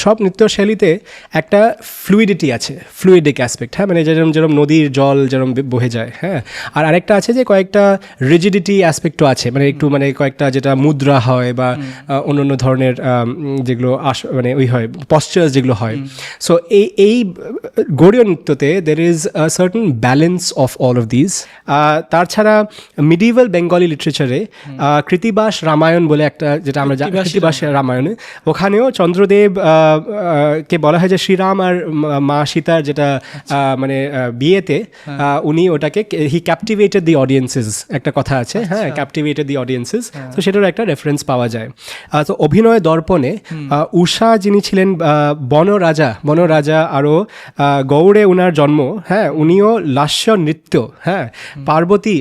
সব নৃত্যশৈলীতে একটা ফ্লুইডিটি আছে, ফ্লুইডিক অ্যাসপেক্ট, হ্যাঁ, মানে যেরকম যেরকম নদীর জল যেরকম বহে যায়, হ্যাঁ, আর আরেকটা আছে যে কয়েকটা রিজিডিটি অ্যাসপেক্টও আছে, মানে একটু মানে কয়েকটা যেটা মুদ্রা হয় বা অন্য ধরনের যেগুলো মানে ওই হয় পশ্চার্স যেগুলো হয়। সো এই গৌড়ীয় নৃত্যতে there is a certain balance of all of this. তাছাড়া মিডিভাল বেঙ্গলি লিটারেচারে কৃতিবাস রামায়ণ বলে একটা, যেটা আমরা কৃতিবাস রামায়ণে, ওখানেও চন্দ্রদেব কে বলা হয় যে শ্রীরাম আর মা সীতার যেটা মানে বিয়েতে উনি ওটাকে হি ক্যাপটিভেটেড দি অডিয়েন্সেস, একটা কথা আছে, হ্যাঁ, ক্যাপটিভেটেড দি অডিয়েন্সেস। তো সেটারও একটা রেফারেন্স পাওয়া যায়। তো অভিনয় দর্পণে উষা যিনি ছিলেন বনরাজা আরও গৌড়ে উনার জন্ম, হ্যাঁ, উনিও লাস্য নৃত্য, হ্যাঁ,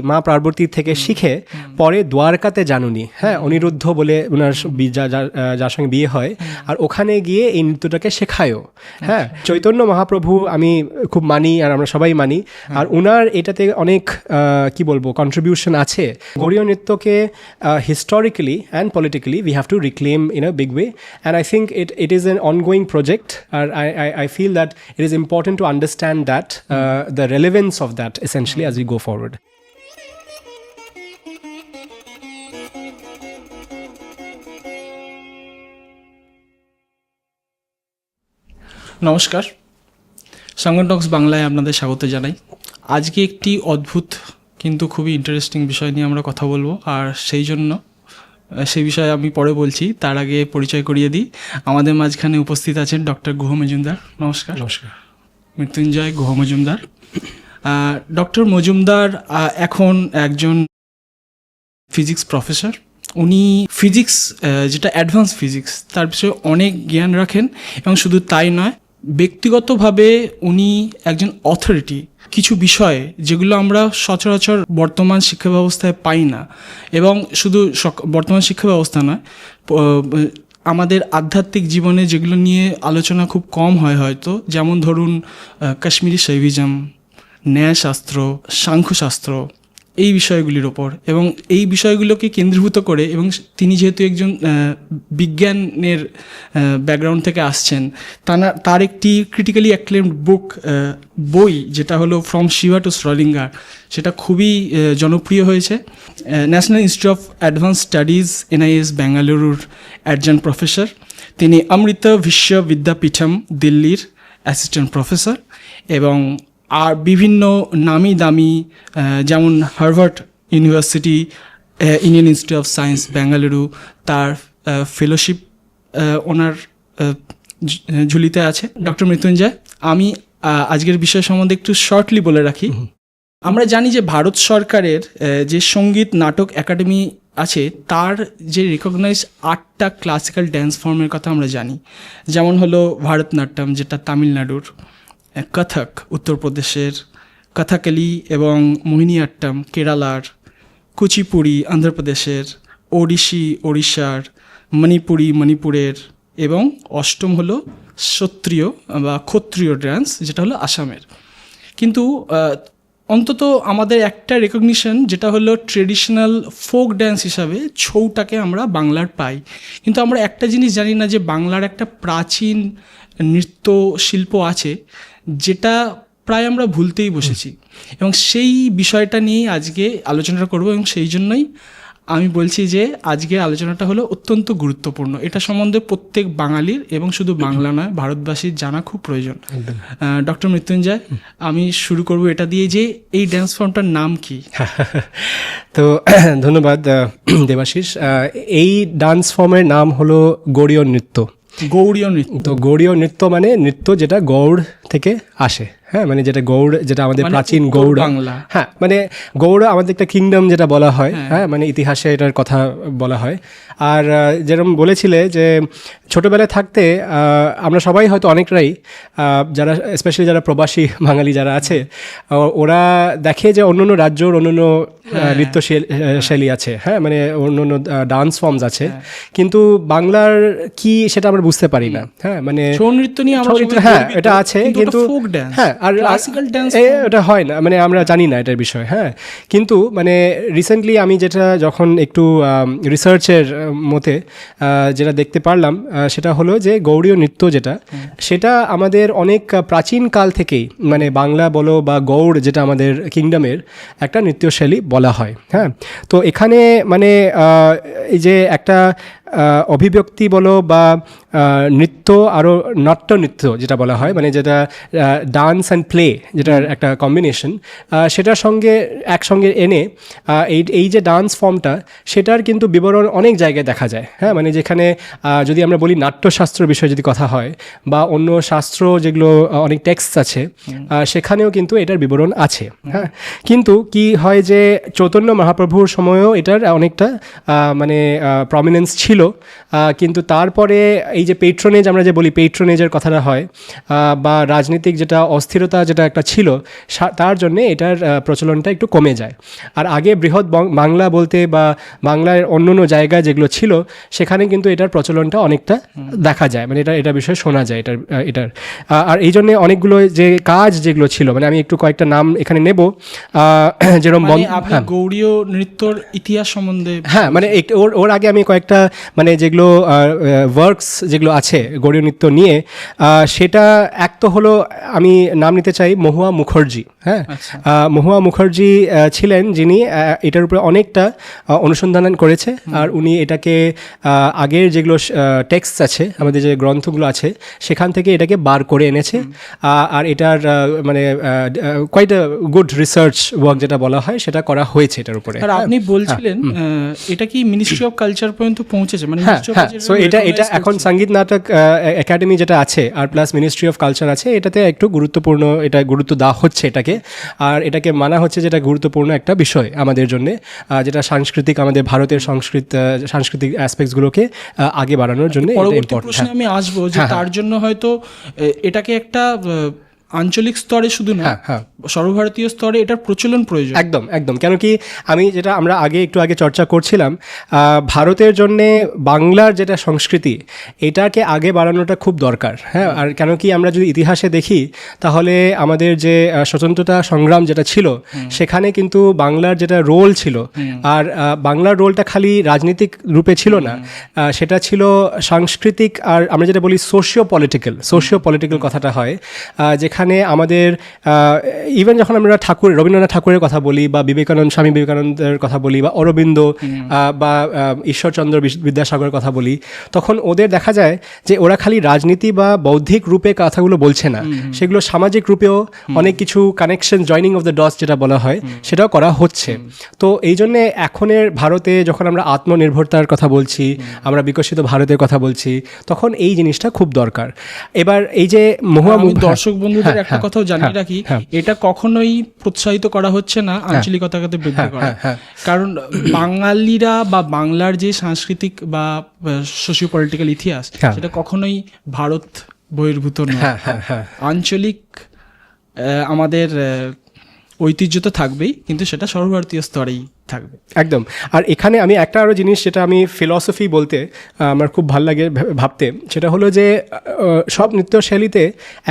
মা পার্বতী থেকে শিখে পরে দ্বারকাতে যান উনি, হ্যাঁ, অনিরুদ্ধ বলে উনার যার সঙ্গে বিয়ে হয়, আর ওখানে গিয়ে এই নৃত্যটাকে শেখায়ও, হ্যাঁ। চৈতন্য মহাপ্রভু আমি খুব মানি, আর আমরা সবাই মানি, আর উনার এটাতে অনেক কি বলবো কন্ট্রিবিউশন আছে। গৌড়ীয় নৃত্যকে historically and politically we have to reclaim in a big way, and I think it is an ongoing project, and I feel that it is important to understand that the relevance of that essentially as we go forward. নমস্কার, সঙ্গম টক্স বাংলায় আপনাদের স্বাগত জানাই। আজকে একটি অদ্ভুত কিন্তু খুবই ইন্টারেস্টিং বিষয় নিয়ে আমরা কথা বলবো, আর সেই বিষয়ে আমি পরে বলছি। তার আগে পরিচয় করিয়ে দিই। আমাদের মাঝখানে উপস্থিত আছেন ডক্টর গুহ মজুমদার। নমস্কার। নমস্কার। মৃত্যুঞ্জয় গুহ মজুমদার। ডক্টর মজুমদার এখন একজন ফিজিক্স প্রফেসর। উনি ফিজিক্স, যেটা অ্যাডভান্স ফিজিক্স, তার বিষয়ে অনেক জ্ঞান রাখেন, এবং শুধু তাই নয়, ব্যক্তিগতভাবে উনি একজন অথরিটি কিছু বিষয়ে, যেগুলো আমরা সচরাচর বর্তমান শিক্ষা ব্যবস্থায় পাই না, এবং শুধু বর্তমান শিক্ষা ব্যবস্থা নয়, আমাদের আধ্যাত্মিক জীবনে যেগুলো নিয়ে আলোচনা খুব কম হয় হয়তো, যেমন ধরুন কাশ্মীরি শৈভিজম, ন্যায়শাস্ত্র, সাংখ্যশাস্ত্র, এই বিষয়গুলির ওপর, এবং এই বিষয়গুলোকে কেন্দ্রীভূত করে, এবং তিনি যেহেতু একজন বিজ্ঞানের ব্যাকগ্রাউন্ড থেকে আসছেন, তার একটি ক্রিটিক্যালি অ্যাক্লেমড বই যেটা হলো ফ্রম শিবা টু শ্রলিঙ্গার, সেটা খুবই জনপ্রিয় হয়েছে। National institute of advance studies NIS বেঙ্গালুরুর অ্যাডজান্ট প্রফেসর। তিনি অমৃত বিশ্ব বিদ্যাপীঠম দিল্লির অ্যাসিস্ট্যান্ট প্রফেসর, এবং আর বিভিন্ন নামি দামি, যেমন Harvard university, Indian institute of science Bengaluru, তার ফেলোশিপ ওনার ঝুলিতে আছে। ডক্টর মৃত্যুঞ্জয়, আমি আজকের বিষয় সম্বন্ধে একটু শর্টলি বলে রাখি। আমরা জানি যে ভারত সরকারের যে সঙ্গীত নাটক একাডেমি আছে, তার যে রিকগনাইজ 8টা ক্লাসিক্যাল ড্যান্স ফর্মের কথা আমরা জানি, যেমন হলো ভারতনাট্যম যেটা তামিলনাড়ুর, কথক উত্তরপ্রদেশের, কথাকলি এবং মোহিনীআট্টম কেরালার, কুচিপুড়ি অন্ধ্রপ্রদেশের, ওড়িশি ওড়িশার, মণিপুরি মণিপুরের, এবং অষ্টম হলো সত্রিয় বা ক্ষত্রিয় ডান্স যেটা হলো আসামের। কিন্তু অন্তত আমাদের একটা রেকগনিশন যেটা হলো ট্রেডিশনাল ফোক ড্যান্স হিসাবে ছৌটাকে আমরা বাংলার পাই, কিন্তু আমরা একটা জিনিস জানি না যে বাংলার একটা প্রাচীন নৃত্য শিল্প আছে যেটা প্রায় আমরা ভুলতেই বসেছি, এবং সেই বিষয়টা নিয়েই আজকে আলোচনাটা করব। এবং সেই জন্যই আমি বলছি যে আজকের আলোচনাটা হলো অত্যন্ত গুরুত্বপূর্ণ। এটা সম্বন্ধে প্রত্যেক বাঙালির, এবং শুধু বাংলা নয় ভারতবাসীর জানা খুব প্রয়োজন। ডক্টর মৃত্যুঞ্জয়, আমি শুরু করব এটা দিয়ে যে এই ড্যান্স ফর্মটার নাম কি? তো ধন্যবাদ দেবাশিস। এই ডান্স ফর্মের নাম হলো গৌড়ীয় নৃত্য। গৌড়ীয় নৃত্য। তো গৌড়ীয় নৃত্য মানে নৃত্য যেটা গৌড় থেকে আসে, হ্যাঁ, মানে যেটা গৌড়, যেটা আমাদের প্রাচীন গৌড় বাংলা, হ্যাঁ, মানে গৌড় আমাদের একটা কিংডম যেটা বলা হয়, হ্যাঁ, মানে ইতিহাসে এটার কথা বলা হয়। আর যেরকম বলেছিলে যে ছোটোবেলায় থাকতে আমরা সবাই হয়তো অনেকটাই, যারা স্পেশালি যারা প্রবাসী বাঙালি যারা আছে, ওরা দেখে যে অন্য অন্য রাজ্যর অন্য অন্য নৃত্য শৈলী আছে, হ্যাঁ, মানে অন্য অন্য ডান্স ফর্মস আছে, কিন্তু বাংলার কি সেটা আমরা বুঝতে পারি না, হ্যাঁ, মানে ছৌ নৃত্য নিয়ে হ্যাঁ এটা আছে, কিন্তু ফোক ড্যান্স, হ্যাঁ, আর ক্লাসিক্যাল ডান্স ওটা হয় না, মানে আমরা জানি না এটার বিষয়ে। হ্যাঁ, কিন্তু মানে রিসেন্টলি আমি যেটা যখন একটু রিসার্চের মতে যেটা দেখতে পারলাম সেটা হলো যে গৌড়ীয় নৃত্য যেটা, সেটা আমাদের অনেক প্রাচীন কাল থেকেই, মানে বাংলা বলো বা গৌড় যেটা আমাদের কিংডমের একটা নৃত্যশৈলী বলা হয়। হ্যাঁ, তো এখানে মানে এই যে একটা অভিব্যক্তি বলো বা নৃত্য আরও নাট্য নৃত্য যেটা বলা হয়, মানে যেটা ডান্স অ্যান্ড প্লে যেটার একটা কম্বিনেশন, সেটার সঙ্গে একসঙ্গে এনে এই যে ডান্স ফর্মটা, সেটার কিন্তু বিবরণ অনেক জায়গায় দেখা যায়। হ্যাঁ, মানে যেখানে যদি আমরা বলি নাট্যশাস্ত্র বিষয়ে যদি কথা হয় বা অন্য শাস্ত্র যেগুলো অনেক টেক্সট আছে, সেখানেও কিন্তু এটার বিবরণ আছে। হ্যাঁ, কিন্তু কি হয় যে চৈতন্য মহাপ্রভুর সময়ও এটার অনেকটা মানে প্রমিনেন্স ছিল, কিন্তু তারপরে এই যে পেট্রোনেজ, আমরা যে বলি পেট্রোনেজের কথাটা হয়, বা রাজনৈতিক যেটা অস্থিরতা যেটা একটা ছিল, তার জন্যে এটার প্রচলনটা একটু কমে যায়। আর আগে বৃহৎ বাংলা বলতে বা বাংলার অন্য অন্য জায়গায় যেগুলো ছিল, সেখানে কিন্তু এটার প্রচলনটা অনেকটা দেখা যায়, মানে এটা বিষয়ে শোনা যায় এটার। আর এই জন্যে অনেকগুলো যে কাজ যেগুলো ছিল, মানে আমি একটু কয়েকটা নাম এখানে নেব, যেরকম গৌড়ীয় নৃত্যর ইতিহাস সম্বন্ধে। হ্যাঁ, মানে ওর আগে আমি কয়েকটা মানে যেগুলো ওয়ার্কস যেগুলো আছে গৌড়ীয় নৃত্য নিয়ে, সেটা এক তো হলো, আমি নাম নিতে চাই মহুয়া মুখার্জি। হ্যাঁ, মহুয়া মুখার্জি ছিলেন যিনি এটার উপরে অনেকটা অনুসন্ধান করেছে, আর উনি এটাকে আগের যেগুলো টেক্সট আছে, আমাদের যে গ্রন্থগুলো আছে, সেখান থেকে এটাকে বার করে এনেছে। আর এটার মানে quite a good research work যেটা বলা হয়, সেটা করা হয়েছে এটার উপরে। আর আপনি বলছিলেন এটা কি মিনিস্ট্রি অফ কালচার পর্যন্ত পৌঁছেছে? মানে সো এটা এখন সঙ্গীত নাটক একাডেমি যেটা আছে, আর প্লাস মিনিস্ট্রি অফ কালচার আছে, এটাতে একটু গুরুত্বপূর্ণ, এটা গুরুত্ব দেওয়া হচ্ছে এটাকে, আর এটাকে মানা হচ্ছে যেটা গুরুত্বপূর্ণ একটা বিষয় আমাদের জন্য, যেটা সাংস্কৃতিক, আমাদের ভারতের সাংস্কৃতিক অ্যাসপেক্টসগুলোকে আগে বাড়ানোর জন্য। পরবর্তী প্রশ্নে আমি আসবো যে তার জন্য হয়তো এটাকে একটা আঞ্চলিক স্তরে শুধু না, সর্বভারতীয় স্তরে এটার প্রচলন প্রয়োজন। একদম একদম, কেন কি আমি যেটা আমরা একটু আগে চর্চা করছিলাম, ভারতের জন্যে বাংলার যেটা সংস্কৃতি, এটাকে আগে বাড়ানোটা খুব দরকার। হ্যাঁ, আর কেন কি আমরা যদি ইতিহাসে দেখি, তাহলে আমাদের যে স্বতন্ত্রতা সংগ্রাম যেটা ছিল, সেখানে কিন্তু বাংলার যেটা রোল ছিল, আর বাংলার রোলটা খালি রাজনৈতিক রূপে ছিল না, সেটা ছিল সাংস্কৃতিক, আর আমরা যেটা বলি সোশিও পলিটিক্যাল কথাটা হয়, যেখানে আমাদের ইভেন যখন আমরা রবীন্দ্রনাথ ঠাকুরের কথা বলি, বা স্বামী বিবেকানন্দের কথা বলি, বা অরবিন্দ বা ঈশ্বরচন্দ্র বিদ্যাসাগরের কথা বলি, তখন ওদের দেখা যায় যে ওরা খালি রাজনীতি বা বৌদ্ধিক রূপে কথাগুলো বলছে না, সেগুলো সামাজিক রূপেও অনেক কিছু connection, joining of the dots যেটা বলা হয়, সেটাও করা হচ্ছে। তো এই জন্যে এখনের ভারতে যখন আমরা আত্মনির্ভরতার কথা বলছি, আমরা বিকশিত ভারতের কথা বলছি, তখন এই জিনিসটা খুব দরকার। এবার এই যে দর্শক বন্ধুদের একটা কথাও জানিয়ে রাখি, এটা কখনোই প্রোৎসাহিত করা হচ্ছে না আঞ্চলিকতাকে বৃদ্ধি করা, কারণ বাঙালিরা বা বাংলার যে সাংস্কৃতিক বা সোশিও পলিটিক্যাল ইতিহাস, সেটা কখনোই ভারত বহির্ভূত নয়। আঞ্চলিক আমাদের ঐতিহ্য তো থাকবেই, কিন্তু সেটা সর্বভারতীয় স্তরেই থাকবে। একদম। আর এখানে আমি একটা আরও জিনিস যেটা আমি ফিলসফি বলতে আমার খুব ভালো লাগে ভাবতে, সেটা হলো যে সব নৃত্যশৈলীতে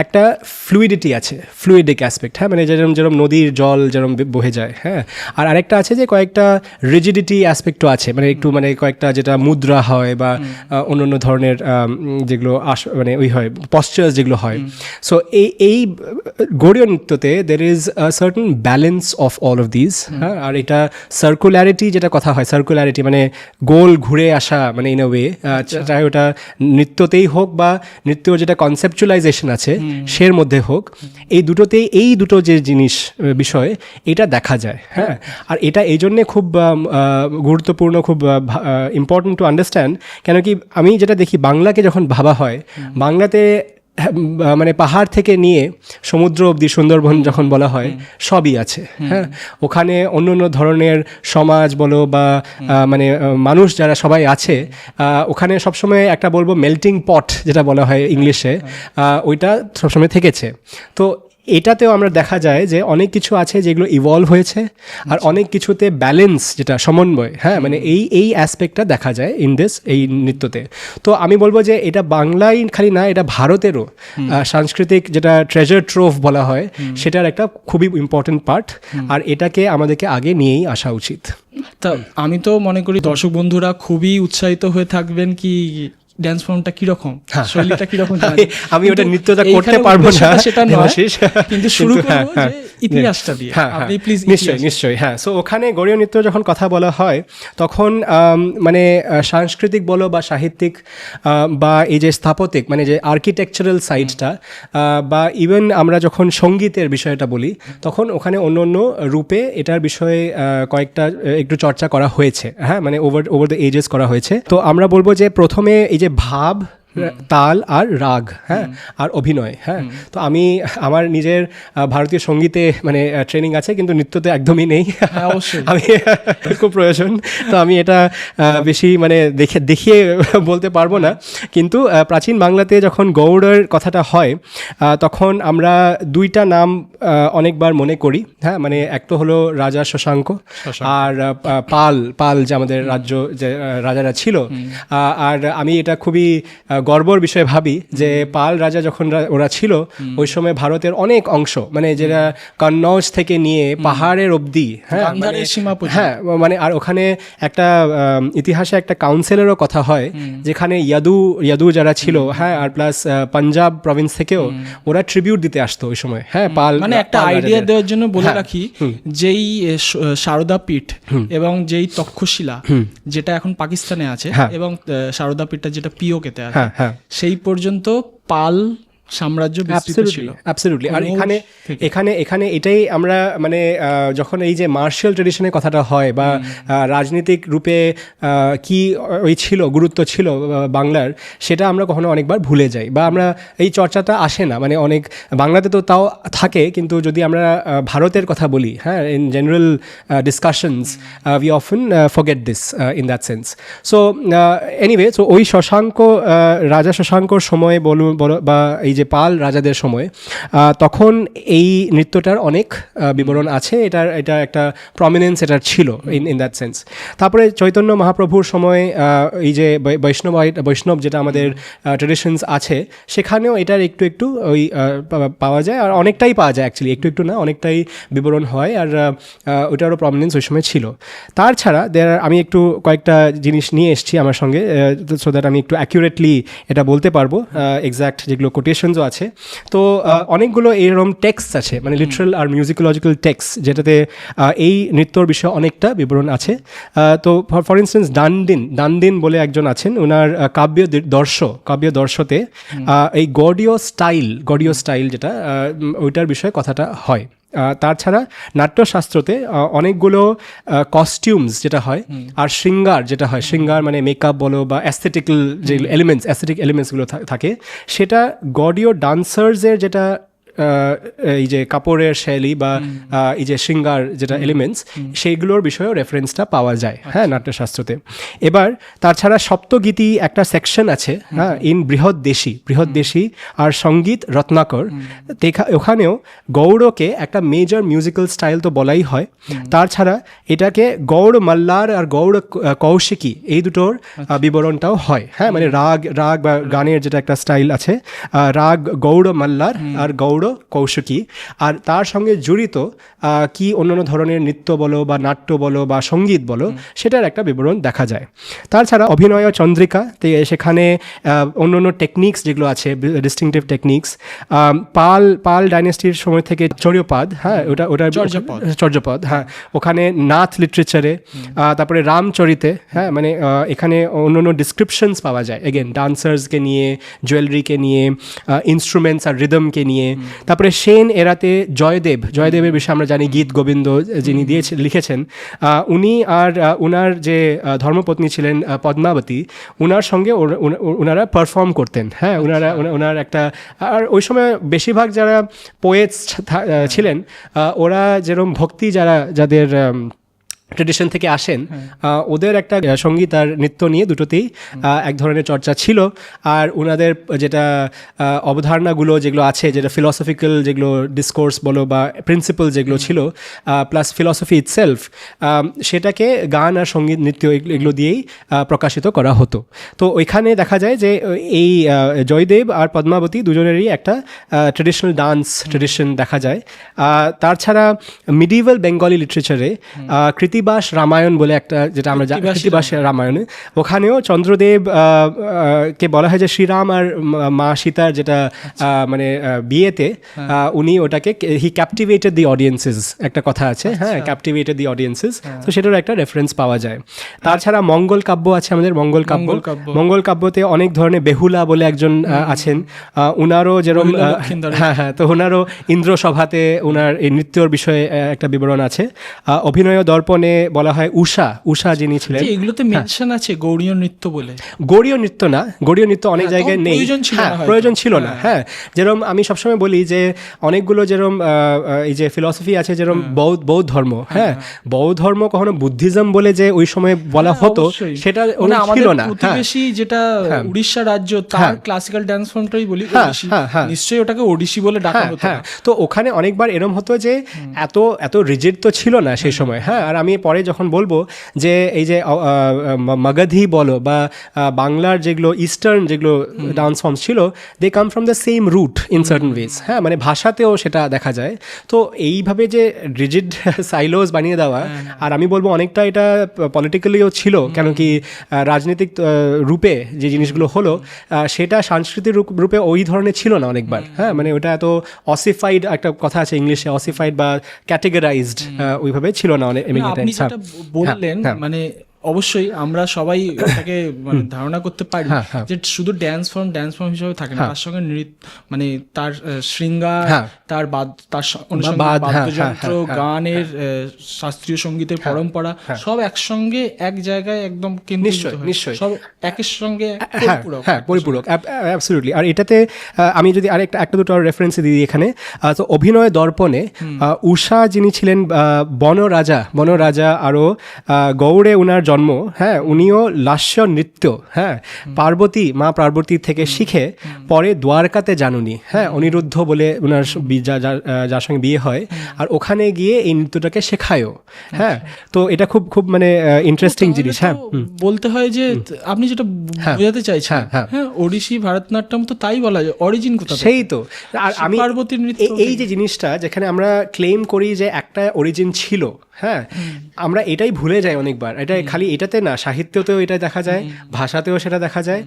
একটা ফ্লুইডিটি আছে, ফ্লুইডিক অ্যাসপেক্ট। হ্যাঁ, মানে যেরকম নদীর জল যেরকম বহে যায়। হ্যাঁ, আর আরেকটা আছে যে কয়েকটা রিজিডিটি অ্যাসপেক্টও আছে, মানে একটু মানে কয়েকটা যেটা মুদ্রা হয় বা অন্য অন্য ধরনের যেগুলো মানে ওই হয় পশ্চার্স যেগুলো হয়। সো এই গৌড়ীয় নৃত্যতে there is a certain balance of all of this. হ্যাঁ, আর এটা সার্কুলারিটি যেটা কথা হয়, সার্কুলারিটি মানে গোল ঘুরে আসা, মানে ইন আ ওয়ে, চাই ওটা নৃত্যতেই হোক বা নৃত্যর যেটা কনসেপচুয়ালাইজেশন আছে সের মধ্যে হোক, এই দুটো যে বিষয় এটা দেখা যায়। হ্যাঁ, আর এটা এই জন্যে খুব গুরুত্বপূর্ণ, খুব ইম্পর্টেন্ট টু আন্ডারস্ট্যান্ড। কেন কি আমি যেটা দেখি, বাংলাকে যখন ভাবা হয়, বাংলাতে মানে পাহাড় থেকে নিয়ে সমুদ্র অবধি সুন্দরবন যখন বলা হয়, সবই আছে। হ্যাঁ, ওখানে অন্য অন্য ধরনের সমাজ বলো বা মানে মানুষ যারা সবাই আছে, ওখানে সবসময় একটা বলবো মেল্টিং পট যেটা বলা হয় ইংলিশে, ওইটা সবসময় থেকেছে। তো এটাতেও আমরা দেখা যায় যে অনেক কিছু আছে যেগুলো ইভলভ হয়েছে আর অনেক কিছুতে ব্যালেন্স যেটা সমন্বয়, হ্যাঁ মানে এই অ্যাসপেক্টটা দেখা যায় ইন দিস এই নৃত্যতে। তো আমি বলবো যে এটা বাংলায় খালি না, এটা ভারতেরও সাংস্কৃতিক যেটা ট্রেজার ট্রোভ বলা হয় সেটার একটা খুবই ইম্পর্টেন্ট পার্ট, আর এটাকে আমাদেরকে আগে নিয়েই আসা উচিত। তা আমি তো মনে করি দর্শক বন্ধুরা খুবই উৎসাহিত হয়ে থাকবেন কি ড্যান্স ফর্মটা কিরকম, শৈলীটা কিরকম। আমি ওটা নৃত্যটা করতে পারবো না সেটা নয়, কিন্তু শুরু করবো যে ইতিহাসটা দিয়ে। আপনি প্লিজ। নিশ্চয়ই নিশ্চয়ই, হ্যাঁ। সো ওখানে গৌড়ীয় নৃত্য যখন কথা বলা হয় তখন মানে সাংস্কৃতিক বলো বা সাহিত্যিক বা এই যে স্থাপত্যিক মানে যে আর্কিটেকচারাল সাইডটা বা ইভেন আমরা যখন সঙ্গীতের বিষয়টা বলি তখন ওখানে অন্য অন্য রূপে এটার বিষয়ে কয়েকটা একটু চর্চা করা হয়েছে, হ্যাঁ মানে ওভার দ্য এজেস করা হয়েছে। তো আমরা বলবো যে প্রথমে এই যে ভাব, তাল আর রাগ, হ্যাঁ আর অভিনয়, হ্যাঁ। তো আমি আমার নিজের ভারতীয় সঙ্গীতে মানে ট্রেনিং আছে কিন্তু নৃত্যতে একদমই নেই, আমি খুব প্রয়োজন। তো আমি এটা বেশি মানে দেখিয়ে বলতে পারবো না, কিন্তু প্রাচীন বাংলাতে যখন গৌড়ের কথাটা হয় তখন আমরা দুইটা নাম অনেকবার মনে করি, হ্যাঁ মানে এক তো হলো রাজা শশাঙ্ক আর পাল যে আমাদের রাজ্য যে রাজারা ছিল। আর আমি এটা খুবই গর্বর বিষয়ে ভাবি যে পাল রাজা যখন ওরা ছিল ওই সময় ভারতের অনেক অংশ মানে যেটা কন্নৌজ থেকে নিয়ে পাহাড়ের অবধি, হ্যাঁ মানে আর ওখানে একটা ইতিহাসে একটা কাউন্সিলেরও কথা হয় যেখানে ইয়াদু যারা ছিল, হ্যাঁ আর প্লাস পাঞ্জাব প্রভিন্স থেকেও ওরা ট্রিবিউট দিতে আসতো ওই সময়, হ্যাঁ পাল। মানে একটা আইডিয়া দেওয়ার জন্য বলে রাখি, যেই সারদা পীঠ এবং যেই তক্ষশিলা যেটা এখন পাকিস্তানে আছে এবং সারদা পীঠটা যেটা পিওকেতে আছে সেই পর্যন্ত পাল সাম্রাজ্য বিস্তৃত ছিল। অ্যাবসলিউটলি। আর এখানে এটাই আমরা মানে যখন এই যে মার্শাল ট্রেডিশনের কথাটা হয় বা রাজনৈতিক রূপে কি ওই ছিল গুরুত্ব ছিল বাংলার, সেটা আমরা কখনো অনেকবার ভুলে যাই বা আমরা এই চর্চাটা আসে না। মানে অনেক বাংলাতে তো তাও থাকে, কিন্তু যদি আমরা ভারতের কথা বলি, হ্যাঁ in general discussions we often forget this in that sense. So anyway, so ওই শশাঙ্ক রাজা শশাঙ্কর সময় বলুন বা এই যে পাল রাজাদের সময় তখন এই নৃত্যটার অনেক বিবরণ আছে, এটা একটা প্রমিনেন্স এটার ছিল ইন দ্যাট সেন্স। তারপরে চৈতন্য মহাপ্রভুর সময় এই যে বৈষ্ণব যেটা আমাদের ট্রেডিশনস আছে সেখানেও এটার একটু ওই পাওয়া যায়, আর অনেকটাই পাওয়া যায় অ্যাকচুয়ালি, একটু না অনেকটাই বিবরণ হয়, আর ওটারও প্রমিনেন্স ওই সময় ছিল। তার ছাড়া আমি একটু কয়েকটা জিনিস নিয়ে এসেছি আমার সঙ্গে সো দ্যাট আমি একটু অ্যাকিউরেটলি এটা বলতে পারবো এক্স্যাক্ট যেগুলো কোটেশনসও আছে। তো অনেকগুলো এরকম টেক্সট আছে মানে লিটারাল আর মিউজিকোলজিক্যাল টেক্সট যেটাতে এই নৃত্যর বিষয়ে অনেকটা বিবরণ আছে। তো ফর ইনস্টেন্স ডানদিন বলে একজন আছেন, ওনার কাব্য দর্শতে এই গৌড়ীয় স্টাইল যেটা ওইটার বিষয়ে কথাটা হয়। তাছাড়া নাট্যশাস্ত্রতে অনেকগুলো কস্টিউমস যেটা হয় আর শৃঙ্গার যেটা হয়, শৃঙ্গার মানে মেকআপ বলো বা অ্যাস্থেটিক্যাল যে অ্যাস্থেটিক এলিমেন্টসগুলো থাকে, সেটা গৌড়ীয় ডান্সার্সের যেটা এই যে কাপড়ের শৈলী বা এই যে শৃঙ্গার যেটা এলিমেন্টস সেইগুলোর বিষয়েও রেফারেন্সটা পাওয়া যায়, হ্যাঁ নাট্যশাস্ত্রতে। এবার তাছাড়া সপ্তগীতি একটা সেকশন আছে, হ্যাঁ ইন বৃহৎদেশী আর সঙ্গীত রত্নাকর, ওখানেও গৌড়কে একটা মেজর মিউজিক্যাল স্টাইল তো বলাই হয়। তাছাড়া এটাকে গৌড় মাল্লার আর গৌড় কৌশিকী এই দুটোর বিবরণটাও হয়, হ্যাঁ মানে রাগ বা গানের যেটা একটা স্টাইল আছে, রাগ গৌড় মাল্লার আর গৌড় কৌশিকী, আর তার সঙ্গে জড়িত কি অন্যান্য ধরনের নৃত্য বলো বা নাট্য বলো বা সঙ্গীত বলো সেটার একটা বিবরণ দেখা যায়। তাছাড়া অভিনয় চন্দ্রিকা, সেখানে অন্যান্য টেকনিক্স যেগুলো আছে ডিস্টিংটিভ টেকনিক্স, পাল ডাইনেস্টির সময় থেকে চর্যপদ, হ্যাঁ ওটা চর্যপদ, হ্যাঁ ওখানে নাথ লিটারেচারে, তারপরে রামচরিতে, হ্যাঁ মানে এখানে অন্যান্য ডিসক্রিপশনস পাওয়া যায় এগেন ডান্সার্সকে নিয়ে, জুয়েলারিকে নিয়ে, ইনস্ট্রুমেন্টস আর রিদমকে নিয়ে। তারপরে সেন এরাতে জয়দেবের বিষয়ে আমরা জানি গীত গোবিন্দ যিনি লিখেছেন, উনি আর উনার যে ধর্মপত্নী ছিলেন পদ্মাবতী, উনার সঙ্গে ওনারা পারফর্ম করতেন, হ্যাঁ ওনার একটা, আর ওই সময় বেশিরভাগ যারা পোয়েটস ছিলেন ওরা যেরকম ভক্তি যাদের ট্রেডিশন থেকে আসেন, ওদের একটা সঙ্গীত আর নৃত্য নিয়ে দুটোতেই এক ধরনের চর্চা ছিল। আর ওনাদের যেটা অবধারণাগুলো যেগুলো আছে, যেটা ফিলসফিক্যাল যেগুলো ডিসকোর্স বলো বা প্রিন্সিপাল যেগুলো ছিল, প্লাস ফিলসফি ইটসেলফ, সেটাকে গান আর সঙ্গীত নৃত্য এগুলো দিয়েই প্রকাশিত করা হতো। তো ওইখানে দেখা যায় যে এই জয়দেব আর পদ্মাবতী দুজনেরই একটা ট্রেডিশনাল ডান্স ট্রেডিশন দেখা যায়। তাছাড়া মিডিভাল বেঙ্গলি লিটারেচারে কৃতিবাস রামায়ণ বলে একটা, যেটা আমরা কৃতিবাস রামায়ণে, ওখানেও চন্দ্রদেব কে বলা হয় যে শ্রীরাম আর মা সীতার যেটা মানে বিয়েতে উনি ওটাকে হি ক্যাপটিভেটেড দি অডিয়েন্সেস, একটা কথা আছে, হ্যাঁ, ক্যাপটিভেটেড দি অডিয়েন্সেস। তো সেটারও একটা রেফারেন্স পাওয়া যায়। তাছাড়া মঙ্গল কাব্য আছে আমাদের, মঙ্গল কাব্যতে অনেক ধরনের, বেহুলা বলে একজন আছেন, উনারও যেরকম, হ্যাঁ, তো ওনারও ইন্দ্র সভাতে ওনার এই নৃত্যর বিষয়ে একটা বিবরণ আছে। অভিনয় দর্পণে বলা হয় উষা যিনি ছিলেন, এগুলোতে মেনশন আছে গৌড়ীয় নৃত্য বলে। গৌড়ীয় নৃত্য না, গৌড়ীয় নৃত্য অনেক জায়গায় নেই, প্রয়োজন ছিল না। হ্যাঁ, যেরকম আমি সবসময় বলি যে অনেকগুলো যেরকম এই যে ফিলসফি আছে, যেরকম বৌদ্ধ ধর্ম, হ্যাঁ, বৌদ্ধ ধর্ম কখনো বুদ্ধিজম বলে যে ওই সময় বলা হতো, সেটা ছিল না। প্রতিবেশী যেটা উড়িষ্যা রাজ্য, তার ক্লাসিক্যাল ডান্স ফর্মটাই বলি ওড়িশি, নিশ্চয়ই ওটাকে ওড়িশি বলে ডাকা হতো। তো ওখানে অনেকবার এরকম হতো যে এত রিজিড তো ছিল না সেই সময়। হ্যাঁ, আর আমি পরে যখন বলবো যে এই যে মাগাধি বলো বা বাংলার যেগুলো ইস্টার্ন যেগুলো ডান্স ফর্মস ছিল, they come from the same root in certain ways. হ্যাঁ, মানে ভাষাতেও সেটা দেখা যায়। তো এইভাবে যে রিজিড সাইলোস বানিয়ে দেওয়া, আর আমি বলবো অনেকটা এটা পলিটিক্যালিও ছিল, কেন কি রাজনৈতিক রূপে যে জিনিসগুলো হলো সেটা সাংস্কৃতিক রূপে ওই ধরনের ছিল না অনেকবার। হ্যাঁ, মানে ওটা এত অসিফাইড, একটা কথা আছে ইংলিশে, অসিফাইড বা ক্যাটেগরাইজড ওইভাবে ছিল না অনেক। আপনি যেটা বললেন, মানে অবশ্যই আমরা সবাই ওটাকে মানে ধারণা করতে পারি যে শুধু ড্যান্স ফর্ম হিসেবে থাকে না, তার সঙ্গে নৃত্য, মানে তার শৃঙ্গার, তার বাদ্যযন্ত্র, গানের, শাস্ত্রীয় সঙ্গীতের পরম্পরা সব একসঙ্গে এক জায়গায় একদম নিশ্চয় সব একের সঙ্গে পরিপূরক, অ্যাবসলিউটলি। আর এটাতে আমি যদি আর একটা দুটো রেফারেন্স দিই এখানে, তো অভিনয় দর্পণে উষা যিনি ছিলেন বনরাজা আরও গৌড়ে উনার জন্ম, হ্যাঁ, উনিও লাস্য নৃত্য, হ্যাঁ, মা পার্বতী থেকে শিখে পরে দ্বারকাতে যান উনি, হ্যাঁ, অনিরুদ্ধ বলে উনার যার সঙ্গে বিয়ে হয়, আর ওখানে গিয়ে এই নৃত্যটাকে শেখায়ও। হ্যাঁ, তো এটা খুব মানে ইন্টারেস্টিং জিনিস। হ্যাঁ, বলতে হয় যে আপনি যেটা বোঝাতে চাইছেন, হ্যাঁ, ওড়িশি ভারতনাট্যম তো তাই বলা যায়, অরিজিন কোথায়? সেই তো। আর আমি পার্বতীর নৃত্য, এই যে জিনিসটা যেখানে আমরা ক্লেম করি যে একটা অরিজিন ছিল, হ্যাঁ, আমরা এটাই ভুলে যাই অনেকবার। এটা খালি এটাতে না, সাহিত্যতেও এটা দেখা যায়, ভাষাতেও সেটা দেখা যায়,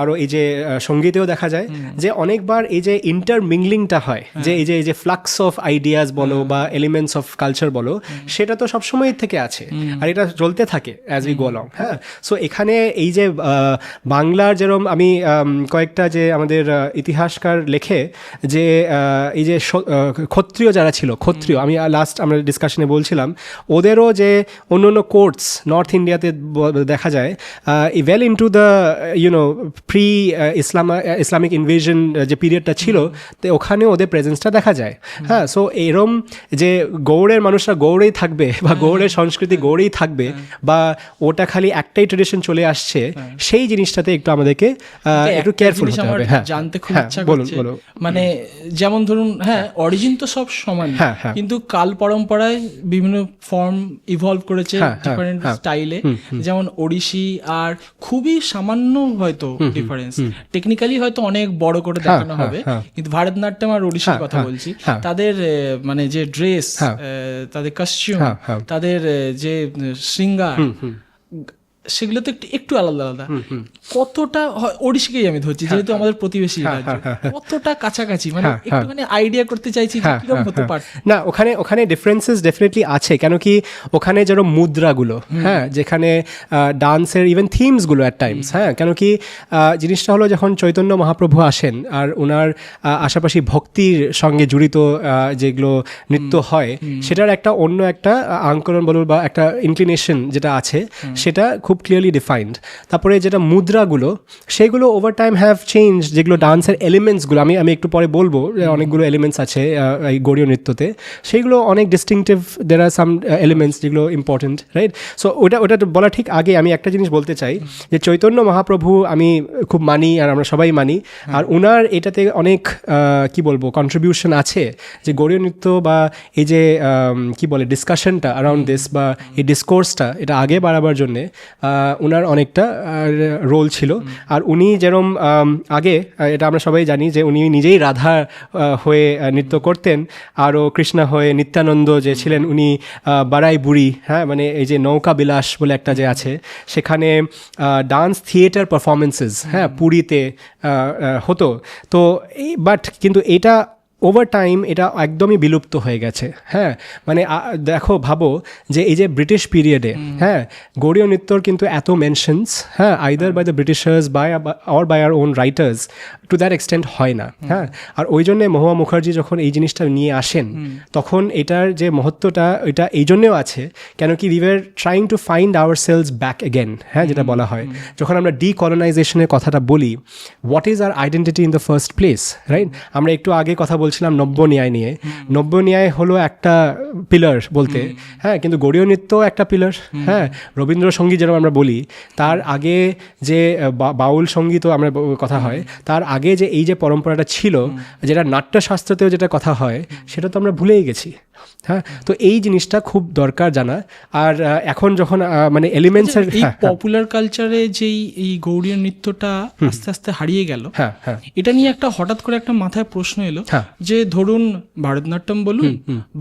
আরো এই যে সঙ্গীতেও দেখা যায় যে অনেকবার এই যে ইন্টারমিংলিংটা হয়, যে এই যে ফ্লাক্স অফ আইডিয়াস বলো বা এলিমেন্টস অফ কালচার বলো, সেটা তো সবসময় থেকে আছে আর এটা চলতে থাকে অ্যাজ উই গো অলং। হ্যাঁ, সো এখানে এই যে বাংলার যেরকম আমি কয়েকটা যে আমাদের ইতিহাসকার লেখে যে এই যে ক্ষত্রিয় যারা ছিল, আমি লাস্ট আমরা ডিসকাশনে বলছিলাম, ওদেরও যে অন্য কোর্টস নর্থ ইন্ডিয়াতে দেখা যায় well into the pre Islamic invasion যে পিরিয়ডটা ছিল, তো ওখানে ওদের প্রেজেন্সটা দেখা যায়। হ্যাঁ, সো এরম যে গৌড়ের মানুষরা গৌড়েই থাকবে বা গৌড়ের সংস্কৃতি গৌড়েই থাকবে, বা ওটা খালি একটাই ট্রেডিশন চলে আসছে, সেই জিনিসটাতে একটু আমাদেরকে একটু কেয়ারফুল হতে হবে। হ্যাঁ, জানতে খুব ইচ্ছা করছে, মানে যেমন ধরুন, হ্যাঁ, অরিজিন তো সব সমান, কিন্তু কাল পরম্পরায় বিভিন্ন ফর্ম ইভলভ করেছে ডিফারেন্ট স্টাইলে, যেমন ওড়িশি আর খুবই সামান্য হয়তো ডিফারেন্স, টেকনিক্যালি হয়তো অনেক বড় করে দেখানো হবে, কিন্তু ভারতনাট্যম আর ওড়িশির কথা বলছি, তাদের মানে যে ড্রেস, তাদের কস্টিউম, তাদের যে শৃঙ্গার, সেগুলো তো একটু আলাদা আলাদা। কতটা ওড়িশিকেই আমি ধরছি যেহেতু আমাদের প্রতিবেশী রাজ্য, কতটা কাছাকাছি, মানে একটুখানি আইডিয়া করতে চাইছি কিরকম হতে পারে। না, ওখানে ডিফারেন্সেস ডেফিনেটলি আছে, কেন কি ওখানে যেরকম মুদ্রাগুলো, হ্যাঁ, যেখানে ডান্সের ইভেন থিমসগুলো অ্যাট টাইমস, হ্যাঁ, কেন কি জিনিসটা হলো যখন চৈতন্য মহাপ্রভু আসেন আর ওনার আশাপাশি ভক্তির সঙ্গে জড়িত যেগুলো নৃত্য হয়, সেটার একটা অন্য একটা আঙ্করণ বলুন বা একটা ইনক্লিনেশন যেটা আছে, সেটা খুব খুব ক্লিয়ারলি ডিফাইন্ড। তারপরে যেটা মুদ্রাগুলো সেগুলো ওভার টাইম হ্যাভ চেঞ্জ, যেগুলো ডান্সের এলিমেন্টসগুলো আমি একটু পরে বলবো যে অনেকগুলো এলিমেন্টস আছে এই গৌড়ীয় নৃত্যতে, সেইগুলো অনেক ডিস্টিংটিভ, দের আর সাম এলিমেন্টস যেগুলো ইম্পর্টেন্ট, রাইট? সো ওটা বলা ঠিক আগে আমি একটা জিনিস বলতে চাই যে চৈতন্য মহাপ্রভু আমি খুব মানি আর আমরা সবাই মানি, আর ওনার এটাতে অনেক কি বলবো কন্ট্রিবিউশন আছে যে গৌড়ীয় নৃত্য বা এই যে কি বলে ডিসকাশনটা অ্যারাউন্ড দিস বা এই ডিসকোর্সটা এটা আগে বাড়াবার জন্যে ওনার অনেকটা রোল ছিল। আর উনি যেরম আগে এটা আমরা সবাই জানি যে উনি নিজেই রাধা হয়ে নৃত্য করতেন, আরও কৃষ্ণা হয়ে নিত্যানন্দ যে ছিলেন উনি বারাই বুড়ি, হ্যাঁ, মানে এই যে নৌকা বিলাস বলে একটা যে আছে সেখানে ডান্স থিয়েটার পারফরমেন্সেস, হ্যাঁ, পুরীতে হতো। তো বাট কিন্তু এটা ওভার টাইম এটা একদমই বিলুপ্ত হয়ে গেছে, হ্যাঁ। মানে দেখো ভাবো যে এই যে ব্রিটিশ পিরিয়ডে, হ্যাঁ, গৌড়ীয় নৃত্যর কিন্তু এত মেনশনস, হ্যাঁ, either by the Britishers or by our own writers to that extent হয় না, হ্যাঁ। আর ওই জন্যে মহুয়া মুখার্জি যখন এই জিনিসটা নিয়ে আসেন তখন এটার যে মহত্বটা এটা এই জন্যেও আছে কেন কি we were trying to find our selves back again, হ্যাঁ, যেটা বলা হয় যখন আমরা ডিকলোনাইজেশনের কথাটা বলি, what is our identity in the first place, right? আমরা একটু আগে কথা বলছিলাম নব্য ন্যায় নিয়ে, নব্য ন্যায় হলো একটা পিলার বলতে, হ্যাঁ, কিন্তু গৌড়ীয় নৃত্য একটা পিলার, হ্যাঁ। রবীন্দ্রসঙ্গীত যেরকম আমরা বলি, তার আগে যে বাউল সঙ্গীতও আমরা কথা হয়, তার আগে যে এই যে পরম্পরাটা ছিল যেটা নাট্যশাস্ত্রতেও যেটা কথা হয় সেটা তো আমরা ভুলেই গেছি, হ্যাঁ। তো এই জিনিসটা খুব দরকার জানা। আর এখন যখন মানে এলিমেন্টসের এই পপুলার কালচারে যেই এই গৌড়ীয় নৃত্যটা আস্তে আস্তে হারিয়ে গেল, হ্যাঁ হ্যাঁ, এটা নিয়ে একটা হঠাৎ করে একটা মাথায় প্রশ্ন এলো যে ধরুন ভারতনাট্যম বলুন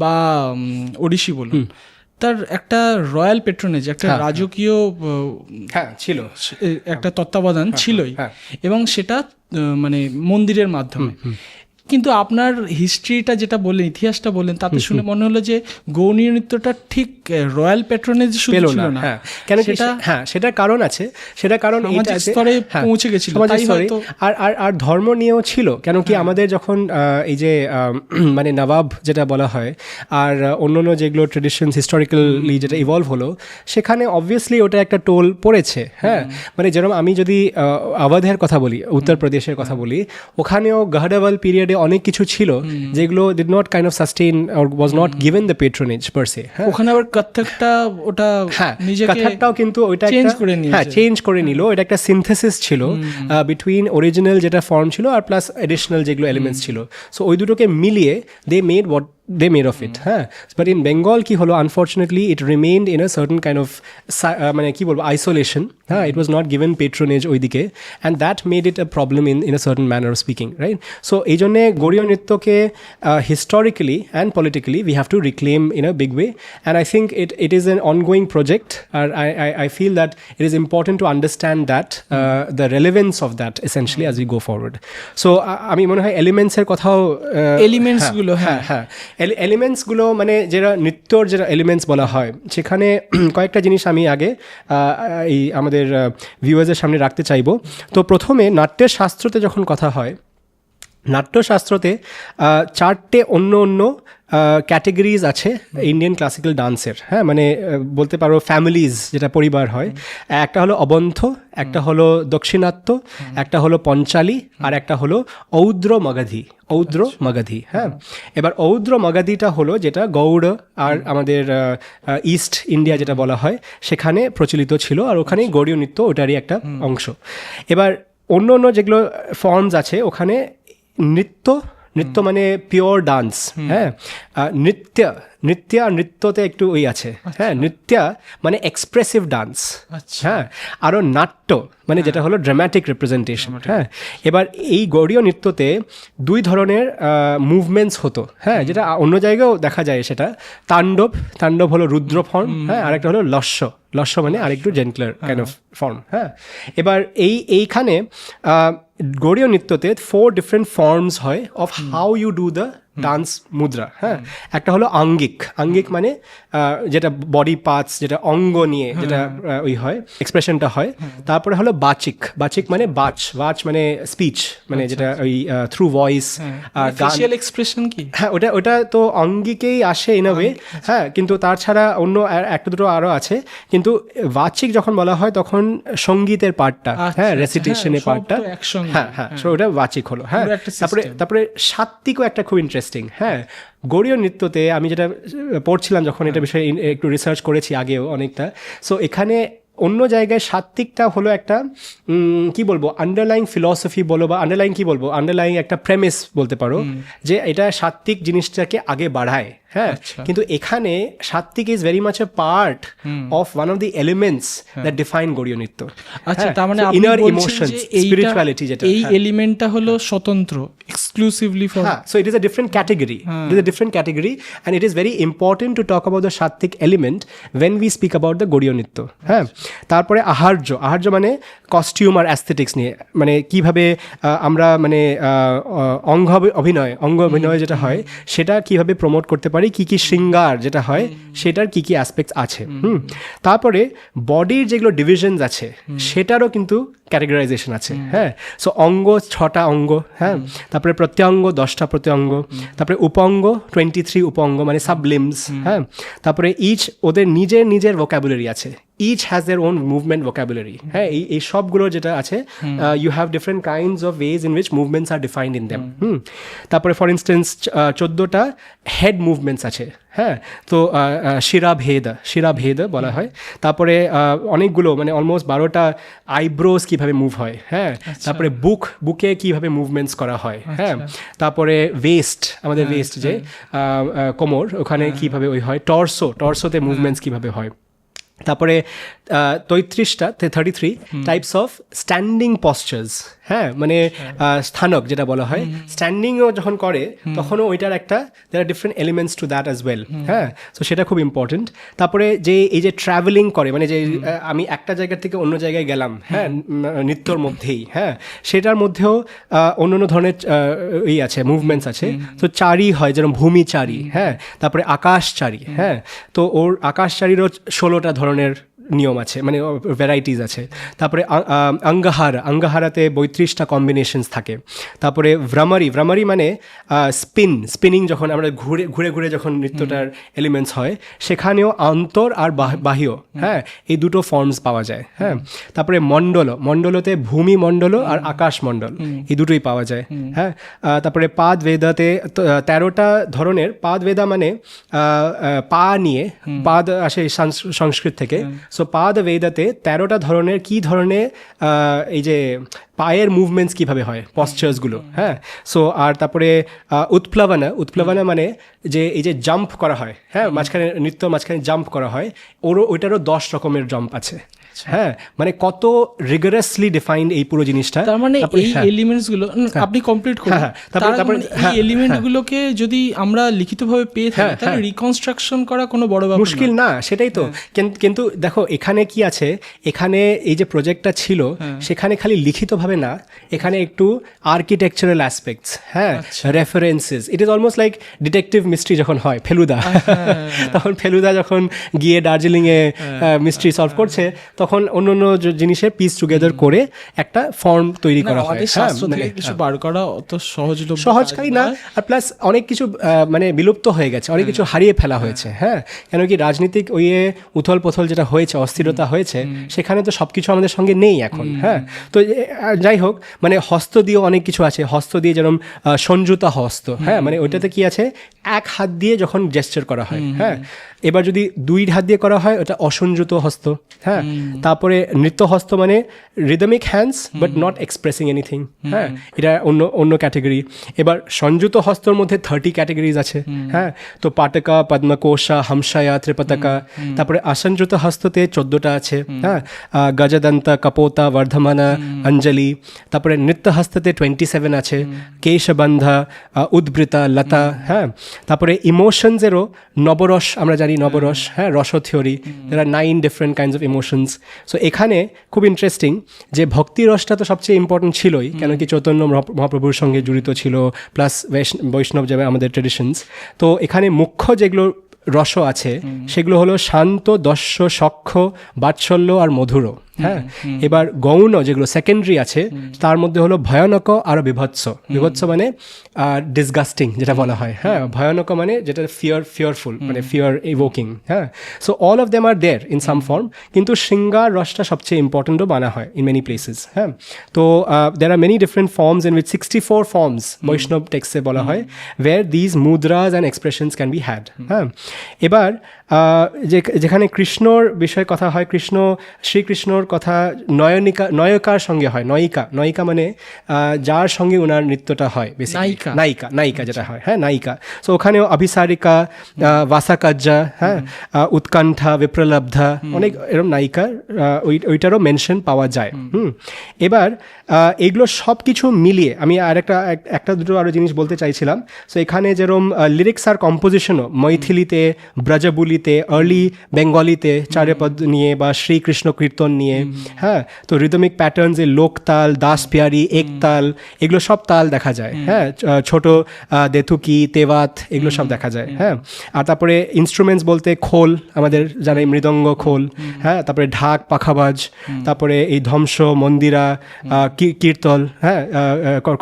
বা ওড়িশি বলুন, তার একটা রয়্যাল পেট্রোনেজ, একটা রাজকীয় ছিল, একটা তত্ত্বাবধান ছিলই, এবং সেটা মানে মন্দিরের মাধ্যমে। কিন্তু আপনার হিস্ট্রিটা যেটা বললেন, ইতিহাসটা বললেন, তাতে শুনে মনে হলো যে গৌড়ীয় নৃত্যটা ঠিক রয়্যাল পেট্রোনেজ শুধু ছিল না, কেন সেটা, হ্যাঁ, সেটার কারণ আছে, সেটা কারণ সামাজিক স্তরে পৌঁছে গেছিল, তাই হয়তো আর ধর্ম নিয়েও ছিল, কেন কি আমাদের যখন এই যে মানে নবাব যেটা বলা হয় আর অন্যান্য যেগুলো ট্রেডিশনস হিস্টোরিক্যালি যেটা ইভলভ হলো, সেখানে অবভিয়াসলি ওটা একটা টোল পড়েছে, হ্যাঁ। মানে যেরকম আমি যদি আওয়াধের কথা বলি, উত্তরপ্রদেশের কথা বলি, ওখানেও গহডাওয়াল পিরিয়ডে অনেক কিছু ছিল যেগুলো did not kind of sustain or was not given the patronage per se. ওখানে আবার কত্থকটা ওটা নিজেকে কত্থকটাও কিন্তু ওইটা চেঞ্জ করে নিল, এটা একটা সিনথেসিস ছিল বিটুইন অরিজিনাল যেটা ফর্ম ছিল আর প্লাস এডিশনাল যেগুলো এলিমেন্টস ছিল। সো ওই দুটোকে মিলিয়ে they made what they made of it, huh? But in Bengal ki holo, unfortunately it remained in a certain kind of মানে কি বলবো isolation, it was not given patronage ওইদিকে, and that made it a problem in a certain manner of speaking, right? So এই জন্যে গৌড়ীয় নৃত্যকে historically and politically we have to reclaim in a big way, and I think it is an ongoing project. I feel that it is important to understand that the relevance of that essentially as we go forward. So আমি মনে হয় elements এর কথাও elements গুলো, হ্যাঁ, এলিমেন্টসগুলো মানে যেটা নৃত্যর যেটা এলিমেন্টস বলা হয়, সেখানে কয়েকটা জিনিস আমি আগে এই আমাদের ভিউয়ার্সের সামনে রাখতে চাইবো। তো প্রথমে নাট্যের শাস্ত্রতে যখন কথা হয়, নাট্যশাস্ত্রতে চারটে অন্য ক্যাটেগরিজ আছে ইন্ডিয়ান ক্লাসিক্যাল ডান্সের, হ্যাঁ। মানে বলতে পারো ফ্যামিলিজ, যেটা পরিবার হয়। একটা হলো অবন্থ, একটা হলো দক্ষিণাত্য, একটা হলো পঞ্চালি, আর একটা হলো ঔদ্র মগধী, হ্যাঁ। এবার ঔদ্র মগধীটা হলো যেটা গৌড় আর আমাদের ইস্ট ইন্ডিয়া যেটা বলা হয় সেখানে প্রচলিত ছিল, আর ওখানে গৌড়ীয় নৃত্য ওটারই একটা অংশ। এবার অন্য যেগুলো ফর্মস আছে ওখানে নৃত্য মানে পিওর ডান্স, হ্যাঁ। নৃত্য আর নৃত্যতে একটু ওই আছে, হ্যাঁ। নৃত্য মানে এক্সপ্রেসিভ ডান্স, হ্যাঁ। আরও নাট্য মানে যেটা হলো ড্রামাটিক রিপ্রেজেন্টেশন, হ্যাঁ। এবার এই গৌড়ীয় নৃত্যতে দুই ধরনের মুভমেন্টস হতো, হ্যাঁ, যেটা অন্য জায়গায়ও দেখা যায়। সেটা তাণ্ডব হলো রুদ্র ফর্ম, হ্যাঁ। আরেকটা হলো লস্য মানে আরেকটু জেন্টলার কাইন্ড অফ ফর্ম, হ্যাঁ। এবার এইখানে গৌড়ীয় নৃত্যতে 4 ডিফারেন্ট ফর্মস হয় of how you do the dance mudra, হ্যাঁ। একটা হলো আঙ্গিক, আঙ্গিক মানে যেটা বডি পার্টস, যেটা অঙ্গ নিয়ে যেটা ওই হয় এক্সপ্রেশনটা হয়। তারপরে হলো বাচিক, বাচিক মানে বাচ মানে স্পিচ, মানে যেটা ওই থ্রু ভয়েস গান, ফেশিয়াল এক্সপ্রেশন কি? হ্যাঁ, ওটা তো অঙ্গিকেই আসে ইন আ ওয়ে, হ্যাঁ। কিন্তু তার ছাড়া অন্য একটা দুটো আরও আছে। কিন্তু বাচিক যখন বলা হয় তখন সঙ্গীতের পার্টটা, হ্যাঁ, রেসিটেশনের পার্টটা, হ্যাঁ, সো ওটা বাচিক হলো, হ্যাঁ। তারপরে সাত্ত্বিকও একটা খুব ইন্টারেস্টিং, হ্যাঁ। গৌড়ীয় নৃত্যতে আমি যেটা পড়ছিলাম যখন এটা বিষয়ে একটু রিসার্চ করেছি আগেও অনেকটা, সো এখানে অন্য জায়গায় সাত্ত্বিকটা হলো একটা কি বলবো আন্ডারলাইং ফিলসফি বলো বা আন্ডারলাইং কি বলবো আন্ডারলাইং একটা প্রেমিস বলতে পারো, যে এটা সাত্ত্বিক জিনিসটাকে আগে বাড়ায়, হ্যাঁ। কিন্তু এখানে sattvik is very much a part of one of the elements that define Gaudiya Nritya. আচ্ছা, তার মানে ইনার ইমোশনস, স্পিরিচুয়ালিটি, যেটা এই এলিমেন্টটা হলো স্বতন্ত্র, exclusively for, so it is a different category. It is a different category, and it is very important to talk about the Shattik element when we speak about the Godiyo Nritto. হ্যাঁ, তারপরে আহার্য মানে costume আর aesthetics নিয়ে, মানে কিভাবে আমরা মানে অঙ্গ অভিনয় যেটা হয় সেটা কিভাবে প্রমোট করতে পারি, কি শৃঙ্গার যেটা হয় সেটার কি অ্যাসপেক্টস আছে। তারপরে বডির যেগুলো ডিভিশনস আছে সেটারও কিন্তু ক্যাটেগরাইজেশন আছে, হ্যাঁ। সো অঙ্গ 6টা অঙ্গ, হ্যাঁ। তারপরে প্রত্যঙ্গ 10টা প্রত্যঙ্গ, তারপরে উপঙ্গ 23 উপঙ্গ মানে সাবলিমস, হ্যাঁ। তারপরে ইচ ওদের নিজের ভোকাবুলারি আছে, each has their own movement vocabulary, হ্যাঁ। এই সবগুলো যেটা আছে, you have different kinds of ways in which movements are defined in them. তারপরে ফর ইনস্টেন্স 14টা হেড মুভমেন্টস আছে, হ্যাঁ। তো শিরাভেদ বলা হয়। তারপরে অনেকগুলো মানে অলমোস্ট 12টা আইব্রোস কিভাবে মুভ হয়, হ্যাঁ। তারপরে বুকে কিভাবে মুভমেন্টস করা হয়, হ্যাঁ। তারপরে ওয়েস্ট, আমাদের ওয়েস্ট যে কোমর, ওখানে কিভাবে ওই হয়, টর্সোতে মুভমেন্টস কিভাবে হয়। তারপরে 33 টাইপস অফ স্ট্যান্ডিং পশ্চার্স, হ্যাঁ। মানে স্থানক যেটা বলা হয়, স্ট্যান্ডিংও যখন করে তখনও ওইটার একটা there are different elements to that as well, হ্যাঁ। সো সেটা খুব ইম্পর্টেন্ট। তারপরে যে এই যে ট্রাভেলিং করে, মানে যে আমি একটা জায়গা থেকে অন্য জায়গায় গেলাম, হ্যাঁ, নৃত্যর মধ্যেই, হ্যাঁ, সেটার মধ্যেও অন্য ধরনের আছে, মুভমেন্টস আছে। তো চারি হয়, যেরকম ভূমিচারী, হ্যাঁ। তারপরে আকাশচারী, হ্যাঁ। তো ওর আকাশচারীরও 16টা ধরনের নিয়ম আছে, মানে ভ্যারাইটিস আছে। তারপরে অঙ্গহারাতে 32টা কম্বিনেশনস থাকে। তারপরে ভ্রমরি মানে স্পিনিং, যখন আমরা ঘুরে যখন নৃত্যটার এলিমেন্টস হয় সেখানেও অন্তর আর বাহ্য, হ্যাঁ, এই দুটো ফর্মস পাওয়া যায়, হ্যাঁ। তারপরে মণ্ডলতে ভূমি মণ্ডল আর আকাশ মণ্ডল, এই দুটোই পাওয়া যায়, হ্যাঁ। তারপরে পাদ বেদাতে 13টা ধরনের, পাদ বেদা মানে পা নিয়ে, পাদ আসে সংস্কৃত থেকে। সো পাদ বেদাতে 13টা ধরনের কি ধরনের এই যে পায়ের মুভমেন্টস কিভাবে হয়, পশ্চার্সগুলো, হ্যাঁ। সো আর তারপরে উৎপ্লবনা মানে যে এই যে জাম্প করা হয়, হ্যাঁ, মাঝখানে জাম্প করা হয়, ওইটারও 10 রকমের জাম্প আছে, হ্যাঁ। মানে কত রিগারাসলি ডিফাইন্ড এই পুরো জিনিসটা। তার মানে এই এলিমেন্টস গুলো আপনি কমপ্লিট করুন। তারপরে এই এলিমেন্ট গুলোকে যদি আমরা লিখিতভাবে পেয়ে থাকি তাহলে রিকনস্ট্রাকশন করা কোনো বড় ব্যাপার মুশকিল না, সেটাই তো। কিন্তু দেখো এখানে কি আছে, এখানে এই যে প্রজেক্টটা ছিল সেখানে খালি লিখিতভাবে না, এখানে একটু আর্কিটেকচারাল অ্যাসপেক্টস, হ্যাঁ, references. It is almost like detective mystery যখন হয় ফেলুদা, তখন ফেলুদা যখন গিয়ে দার্জিলিংয়ে মিস্ট্রি সলভ করছে, তখন অন্য জিনিসের পিস টুগেদার করে একটা ফর্ম তৈরি করা হয়। কিছু বার করা অত সহজকারী না, আর প্লাস অনেক কিছু মানে বিলুপ্ত হয়ে গেছে, অনেক কিছু হারিয়ে ফেলা হয়েছে, হ্যাঁ। কেন কি রাজনীতিক উথল পথল যেটা হয়েছে, অস্থিরতা হয়েছে, সেখানে তো সবকিছু আমাদের সঙ্গে নেই এখন, হ্যাঁ। তো যাই হোক, মানে হস্ত দিয়েও অনেক কিছু আছে, হস্ত দিয়ে যেরকম সংযুতা হস্ত, হ্যাঁ, মানে ওইটাতে কি আছে, এক হাত দিয়ে যখন জেস্চার করা হয়, হ্যাঁ। এবার যদি 2 হাত দিয়ে করা হয় ওটা অসংযুত হস্ত, হ্যাঁ। তারপরে নৃত্য হস্ত মানে rhythmic hands but not expressing anything, হ্যাঁ, এটা অন্য ক্যাটেগরি। এবার সংযুত হস্তর মধ্যে 30 ক্যাটেগরিজ আছে, হ্যাঁ। তো পাটকা, পদ্মকোষা, হামসায়া, ত্রিপতাকা। তারপরে অসংযুত হস্ততে 14টা আছে, হ্যাঁ, গজদন্ত, কপোতা, বর্ধমানা, অঞ্জলি। তারপরে নৃত্য হস্ততে 27 আছে, কেশবন্ধা, উদ্বৃতা, লতা, হ্যাঁ। তারপরে ইমোশনসেরও নবরস, আমরা জানি নবরস, হ্যাঁ, rasa theory, there are 9 different kinds of emotions. So এখানে খুব ইন্টারেস্টিং যে ভক্তি রসটা তো সবচেয়ে ইম্পর্টেন্ট ছিলই, কেন কি চৈতন্য মহাপ্রভুর সঙ্গে জড়িত ছিল, প্লাস বৈষ্ণব যাবে আমাদের ট্রেডিশনস। তো এখানে মুখ্য যেগুলো রস আছে সেগুলো হলো শান্ত, দস্য, সখ্য, বাৎসল্য আর মধুর। হ্যাঁ, এবার গৌণ যেগুলো সেকেন্ডারি আছে তার মধ্যে হলো ভয়ানক আর বিভৎস। বিভৎস মানে ডিসগাস্টিং যেটা বলা হয়, হ্যাঁ, ভয়ানক মানে যেটা ফিয়ারফুল, মানে ফিয়ার ইভোকিং। হ্যাঁ, so all of them are there in some form, কিন্তু শৃঙ্গার রসটা সবচেয়ে ইম্পর্টেন্টও মানা হয় ইন মেনি প্লেসেস। হ্যাঁ, তো there are many different forms in which 64 forms বৈষ্ণব টেক্সটে বলা হয় where these mudras and expressions can be had. হ্যাঁ, এবার যেখানে কৃষ্ণর বিষয়ে কথা হয়, শ্রীকৃষ্ণর কথা নয়িকার সঙ্গে হয়। নয়িকা মানে যার সঙ্গে ওনার নৃত্যটা হয়, নায়িকা যেটা হয়, হ্যাঁ, নায়িকা। সো ওখানেও অভিসারিকা, ভাসাকাজ্জা, হ্যাঁ, উৎকণ্ঠা, বিপ্রলব্ধা, অনেক এরকম নায়িকা ওইটারও মেনশন পাওয়া যায়। এবার এগুলো সব কিছু মিলিয়ে আমি একটা দুটো আরও জিনিস বলতে চাইছিলাম। সো এখানে যেরকম লিরিক্স আর কম্পোজিশনও মৈথিলিতে, ব্রজবুলিতে, আর্লি বেঙ্গলিতে চার্যপদ নিয়ে বা শ্রীকৃষ্ণ কীর্তন নিয়ে, হ্যাঁ, তো রিদমিক প্যাটার্নসে লোকতাল, দাস পিয়ারি, একতাল, এগুলো সব তাল দেখা যায়। হ্যাঁ, ছোট দেথুকি, তেওয়াত, এগুলো সব দেখা যায়। হ্যাঁ, আর তারপরে ইনস্ট্রুমেন্টস বলতে খোল, আমাদের জানাই মৃদঙ্গ, খোল। হ্যাঁ, তারপরে ঢাক, পাখাবাজ, তারপরে এই ধ্বংস, মন্দিরা, কীর্তল, হ্যাঁ,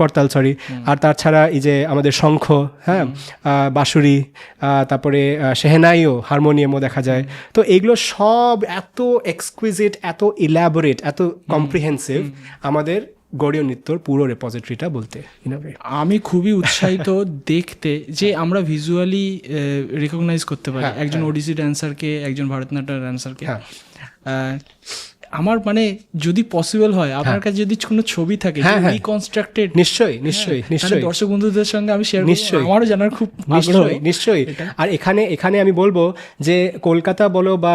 করতাল, সরি। আর তাছাড়া এই যে আমাদের শঙ্খ, হ্যাঁ, বাঁশুরি, তারপরে শেহনাইও, হারমোনিয়ামও দেখা যায়। তো এগুলো সব এত এক্সকুইজিট, এত ইলাবোরেট, এত কম্প্রিহেন্সিভ আমাদের গৌড়ীয় নৃত্যর পুরো রেপোজিটরিটা বলতে। আমি খুবই উৎসাহিত দেখতে যে আমরা ভিজুয়ালি রিকগনাইজ করতে পারি একজন ওডিসি ড্যান্সারকে, একজন ভারতনাট্যম ড্যান্সারকে। আমার মানে যদি পসিবল হয়, আপনার কাছে যদি কোনো ছবি থাকে রিকনস্ট্রাক্টেড, নিশ্চয়ই দর্শক বন্ধুদের সঙ্গে আমি শেয়ার করব, আমারও জানার খুব নিশ্চয়ই। আর এখানে আমি বলবো যে কলকাতা বলো বা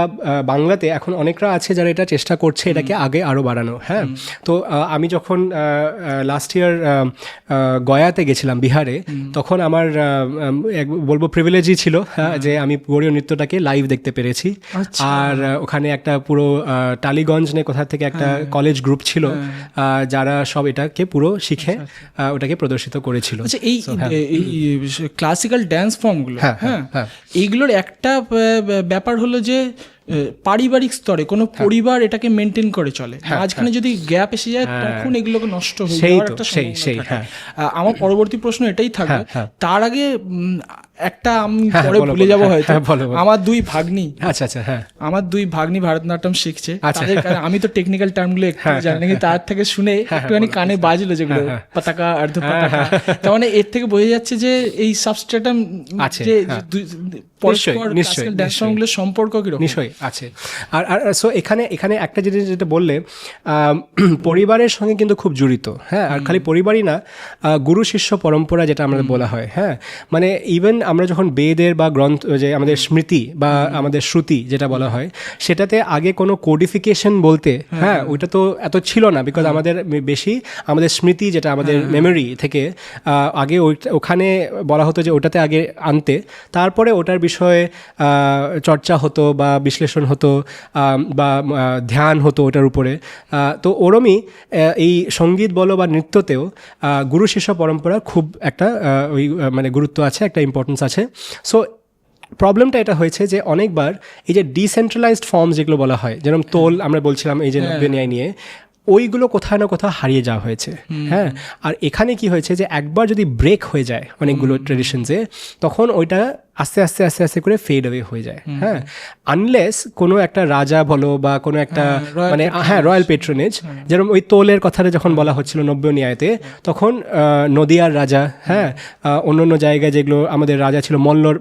বাংলাতে এখন অনেকরা আছে যারা এটা চেষ্টা করছে এটাকে আগে আরো বাড়ানো। হ্যাঁ, তো আমি যখন লাস্ট ইয়ার গয়াতে গেছিলাম, বিহারে, তখন আমার বলবো প্রিভিলেজই ছিল যে আমি গৌড়ীয় নৃত্যটাকে লাইভ দেখতে পেরেছি। আর ওখানে একটা পুরো টালিগঞ্জ কোথা থেকে একটা কলেজ গ্রুপ ছিল যারা সব এটাকে পুরো শিখে ওটাকে প্রদর্শিত করেছিল। আচ্ছা, এই ক্লাসিক্যাল ড্যান্স ফর্মগুলো, হ্যাঁ, এইগুলোর একটা ব্যাপার হলো যে পারিবারিক স্তরে কোনো পরিবার এটাকে মেনটেন করে চলে, মাঝখানে যদি গ্যাপ এসে যায় তখন এগুলোকে নষ্ট হয়ে যাওয়ার একটা সম্ভাবনা থাকে। আমার পরবর্তী প্রশ্ন এটাই থাকবে, তার আগে একটা আমি পরে ভুলে যাবো হয়তো, আমার দুই ভাগ্নি, আমার দুই ভাগ্নি ভারতনাট্যম শিখছে। আমি তো টেকনিক্যাল টার্মগুলো একটু জানি না, তার থেকে শুনে একটুখানি কানে বাজলো যেগুলো পতাকা, অর্ধ পতাকা, তার মানে এর থেকে বোঝা যাচ্ছে যে এই সাবস্ট্রাটাম যে সম্পর্ক কিরকম নিশ্চয়ই আছে। আর সো এখানে একটা জিনিস যেটা বললে, পরিবারের সঙ্গে কিন্তু খুব জড়িত। হ্যাঁ, আর খালি পরিবারই না, গুরু শিষ্য পরম্পরা যেটা আমাদের বলা হয়। হ্যাঁ, মানে ইভেন আমরা যখন বেদের বা গ্রন্থ, যে আমাদের স্মৃতি বা আমাদের শ্রুতি যেটা বলা হয়, সেটাতে আগে কোনো কোডিফিকেশন বলতে, হ্যাঁ, ওইটা তো এত ছিল না, বিকজ আমাদের বেশি আমাদের স্মৃতি যেটা আমাদের মেমোরি থেকে আগে ওখানে বলা হতো যে ওটাতে আগে আনতে, তারপরে ওটার বিষয়ে চর্চা হতো বা বিশ্লেষণ হতো বা ধ্যান হতো ওটার উপরে। তো ওরমই এই সঙ্গীত বলো বা নৃত্যতেও গুরু শিষ্য পরম্পরা খুব একটা ওই মানে গুরুত্ব আছে, একটা ইম্পর্টেন্স আছে। সো প্রবলেমটা এটা হয়েছে যে অনেকবার এই যে ডিসেন্ট্রালাইজড ফর্মস যেগুলো বলা হয়, যেরকম তোল আমরা বলছিলাম এই যে নব্য ন্যায় নিয়ে, ওইগুলো কোথাও না কোথাও হারিয়ে যাওয়া হয়েছে। হ্যাঁ, আর এখানে কি হয়েছে যে একবার যদি ব্রেক হয়ে যায় অনেকগুলো ট্রেডিশনসে, তখন ওইটা আস্তে আস্তে আস্তে আস্তে করে ফেড অ্যাওয়ে হয়ে যায়। হ্যাঁ, আনলেস কোনো একটা রাজা বলো বা কোনো একটা মানে রয়্যাল পেট্রোনেজ, যেরকম ওই তোলের কথাটা যখন বলা হচ্ছিল নব্য ন্যায়তে, তখন নদিয়ার রাজা, হ্যাঁ, অন্য অন্য জায়গায় যেগুলো আমাদের রাজা ছিল,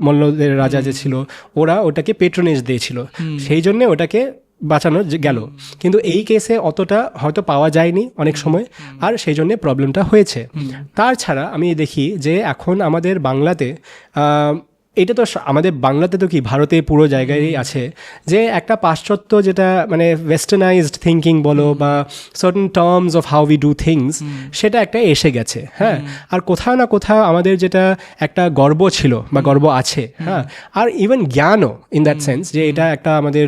মল্লদের রাজা যে ছিল, ওরা ওটাকে পেট্রোনেজ দিয়েছিল, সেই জন্যে ওটাকে বাঁচানো গেল। কিন্তু এই কেসে অতটা হয়তো পাওয়া যায়নি অনেক সময়, আর সেই জন্যে প্রবলেমটা হয়েছে। তাছাড়া আমি দেখি যে এখন আমাদের বাংলাতে এটা তো আমাদের বাংলাতে তো কি ভারতে পুরো জায়গায় আছে যে একটা পাশ্চাত্য যেটা মানে ওয়েস্টার্নাইজড থিঙ্কিং বলো বা certain terms of how we do things সেটা একটা এসে গেছে, হ্যাঁ। আর কোথাও না কোথাও আমাদের যেটা একটা গর্ব ছিল বা গর্ব আছে, হ্যাঁ, আর ইভেন জ্ঞানও ইন দ্যাট সেন্স যে এটা একটা আমাদের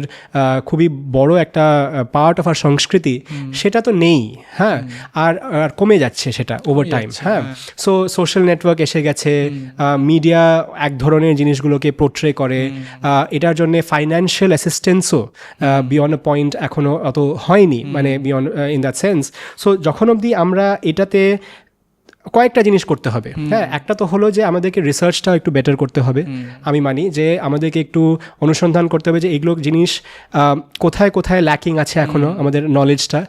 খুবই বড় একটা পার্ট অফ আর সংস্কৃতি, সেটা তো নেই, হ্যাঁ। আর কমে যাচ্ছে সেটা ওভার টাইম, হ্যাঁ। সো সোশ্যাল নেটওয়ার্ক এসে গেছে, মিডিয়া এক ধরনের জিনিসগুলোকে পোর্ট্রে করে, এটার জন্য ফাইন্যান্সিয়াল অ্যাসিস্ট্যান্সও বিয়ন্ড আ পয়েন্ট এখনও অত হয়নি, মানে beyond in that sense. So যখন অবধি আমরা এটাতে কয়েকটা জিনিস করতে হবে, হ্যাঁ। একটা তো হলো যে আমাদেরকে রিসার্চটাও একটু বেটার করতে হবে, আমি মানি যে আমাদেরকে একটু অনুসন্ধান করতে হবে যে এগুলো জিনিস কোথায় কোথায় ল্যাকিং আছে এখনও আমাদের নলেজটা,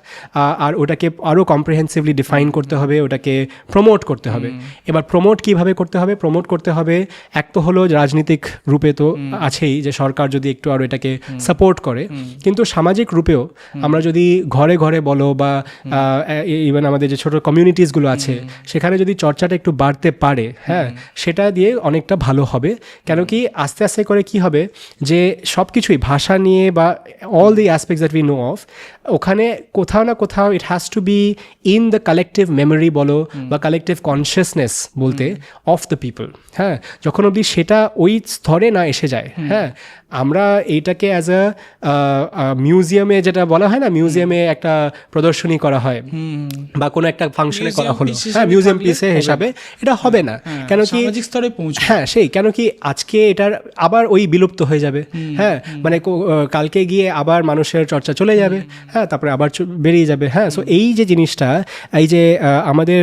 আর ওটাকে আরও কম্প্রিহেন্সিভলি ডিফাইন করতে হবে, ওটাকে প্রমোট করতে হবে। এবার প্রমোট কীভাবে করতে হবে? প্রমোট করতে হবে এক তো হলো রাজনীতিক রূপে তো আছেই, যে সরকার যদি একটু আরও এটাকে সাপোর্ট করে, কিন্তু সামাজিক রূপেও আমরা যদি ঘরে ঘরে বলো বা ইভেন আমাদের যে ছোটো কমিউনিটিসগুলো আছে সেখানে যদি চর্চাটা একটু বাড়তে পারে, হ্যাঁ, সেটা দিয়ে অনেকটা ভালো হবে। কেন কি আস্তে আস্তে করে কি হবে যে সব কিছুই ভাষা নিয়ে বা all the aspects that we know of, ওখানে কোথাও না কোথাও it has to be in the collective memory বলো বা কালেকটিভ কনসিয়াসনেস বলতে অফ দ্য পিপল, হ্যাঁ। যখন অবধি সেটা ওই স্তরে না এসে যায়, হ্যাঁ, আমরা এইটাকে অ্যাজ আ মিউজিয়ামে, যেটা বলা হয় না, মিউজিয়ামে একটা প্রদর্শনী করা হয় বা কোনো একটা ফাংশনে করা হলো, হ্যাঁ, মিউজিয়াম পিসে হিসাবে এটা হবে না। কেন কি সামাজিক স্তরে পৌঁছে, হ্যাঁ, সেই কেন কি আজকে এটার আবার ওই বিলুপ্ত হয়ে যাবে, হ্যাঁ, মানে কালকে গিয়ে আবার মানুষের চর্চা চলে যাবে, হ্যাঁ, তারপরে আবার বেরিয়ে যাবে, হ্যাঁ। সো এই যে জিনিসটা, এই যে আমাদের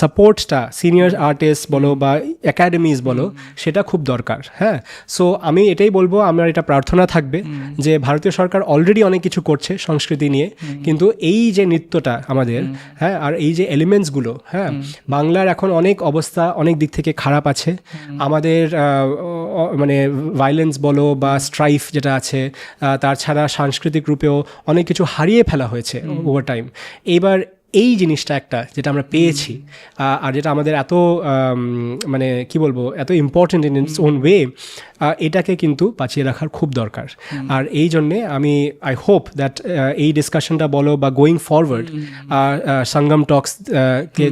সাপোর্টটা সিনিয়র আর্টিস্ট বলো বা একাডেমিজ বলো, সেটা খুব দরকার, হ্যাঁ। সো আমি এটাই বলবো, আমার এটা প্রার্থনা থাকবে যে ভারতীয় সরকার অলরেডি অনেক কিছু করছে সংস্কৃতি নিয়ে, কিন্তু এই যে নৃত্যটা আমাদের, হ্যাঁ, আর এই যে এলিমেন্টসগুলো, হ্যাঁ, বাংলার এখন অনেক অবস্থা অনেক দিক থেকে খারাপ আছে। আমাদের মানে ভায়োলেন্স বলো বা স্ট্রাইফ যেটা আছে, তাছাড়া সাংস্কৃতিক রূপেও অনেক কিছু হারিয়ে ফেলা হয়েছে ওভার টাইম। এইবার এই জিনিসটা একটা যেটা আমরা পেয়েছি, আর যেটা আমাদের এত মানে কি বলবো, এত important in its own way, এটাকে কিন্তু বাঁচিয়ে রাখার খুব দরকার। আর এই জন্যে আমি আই হোপ দ্যাট এই ডিসকাশনটা বলো বা গোয়িং ফরওয়ার্ড সঙ্গম টক্স কে